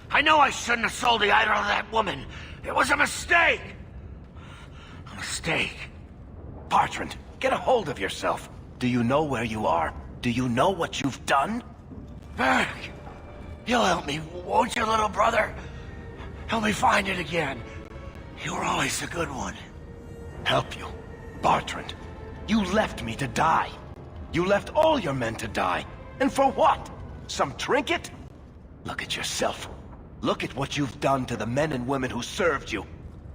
I know I shouldn't have sold the idol to that woman. It was a mistake. A mistake. Bartrand, get a hold of yourself. Do you know where you are? Do you know what you've done? Varric, you'll help me, won't you, little brother? Help me find it again. You were always a good one. Help you? Bartrand, you left me to die. You left all your men to die. And for what? Some trinket? Look at yourself. Look at what you've done to the men and women who served you.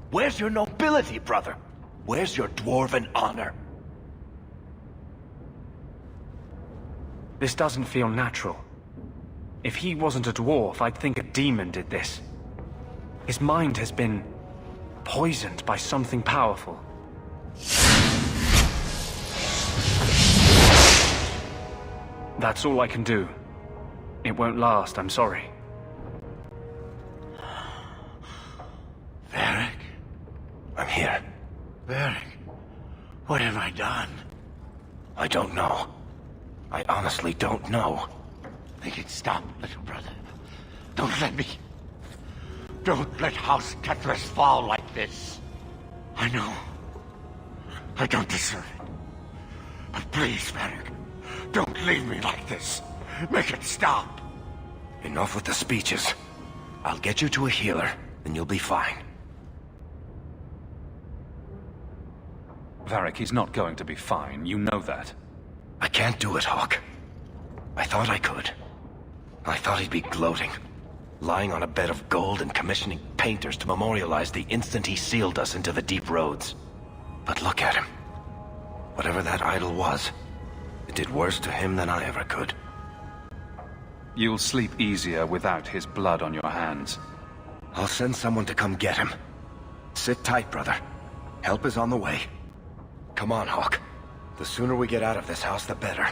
Where's your nobility, brother? Where's your dwarven honor? This doesn't feel natural. If he wasn't a dwarf, I'd think a demon did this. His mind has been poisoned by something powerful. That's all I can do. It won't last, I'm sorry. Varric? I'm here. Varric, what have I done? I don't know. I honestly don't know. Make it stop, little brother. Don't let me... Don't let House Kethris fall like this. I know. I don't deserve it. But please, Varric, don't leave me like this. Make it stop. Enough with the speeches. I'll get you to a healer, and you'll be fine. Varric, he's not going to be fine. You know that. I can't do it, Hawk. I thought I could. I thought he'd be gloating, lying on a bed of gold and commissioning painters to memorialize the instant he sealed us into the deep roads. But look at him. Whatever that idol was, it did worse to him than I ever could. You'll sleep easier without his blood on your hands. I'll send someone to come get him. Sit tight, brother. Help is on the way. Come on, Hawk. The sooner we get out of this house, the better.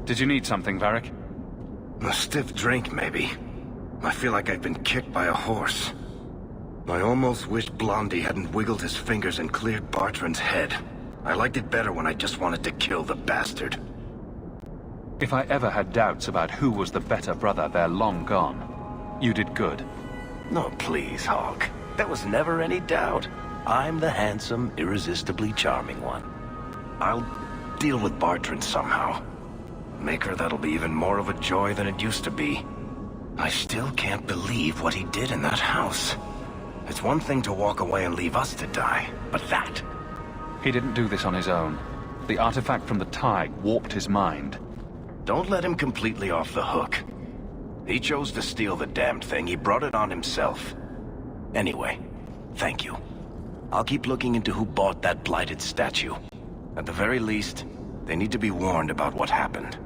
Did you need something, Varric? A stiff drink, maybe. I feel like I've been kicked by a horse. I almost wish Blondie hadn't wiggled his fingers and cleared Bartrand's head. I liked it better when I just wanted to kill the bastard. If I ever had doubts about who was the better brother, they're long gone. You did good. No, please, Hawk. There was never any doubt. I'm the handsome, irresistibly charming one. I'll deal with Bartrand somehow. Make her that'll be even more of a joy than it used to be. I still can't believe what he did in that house. It's one thing to walk away and leave us to die, but that... He didn't do this on his own. The artifact from the Thaig warped his mind. Don't let him completely off the hook. He chose to steal the damned thing. He brought it on himself. Anyway, thank you. I'll keep looking into who bought that blighted statue. At the very least, they need to be warned about what happened.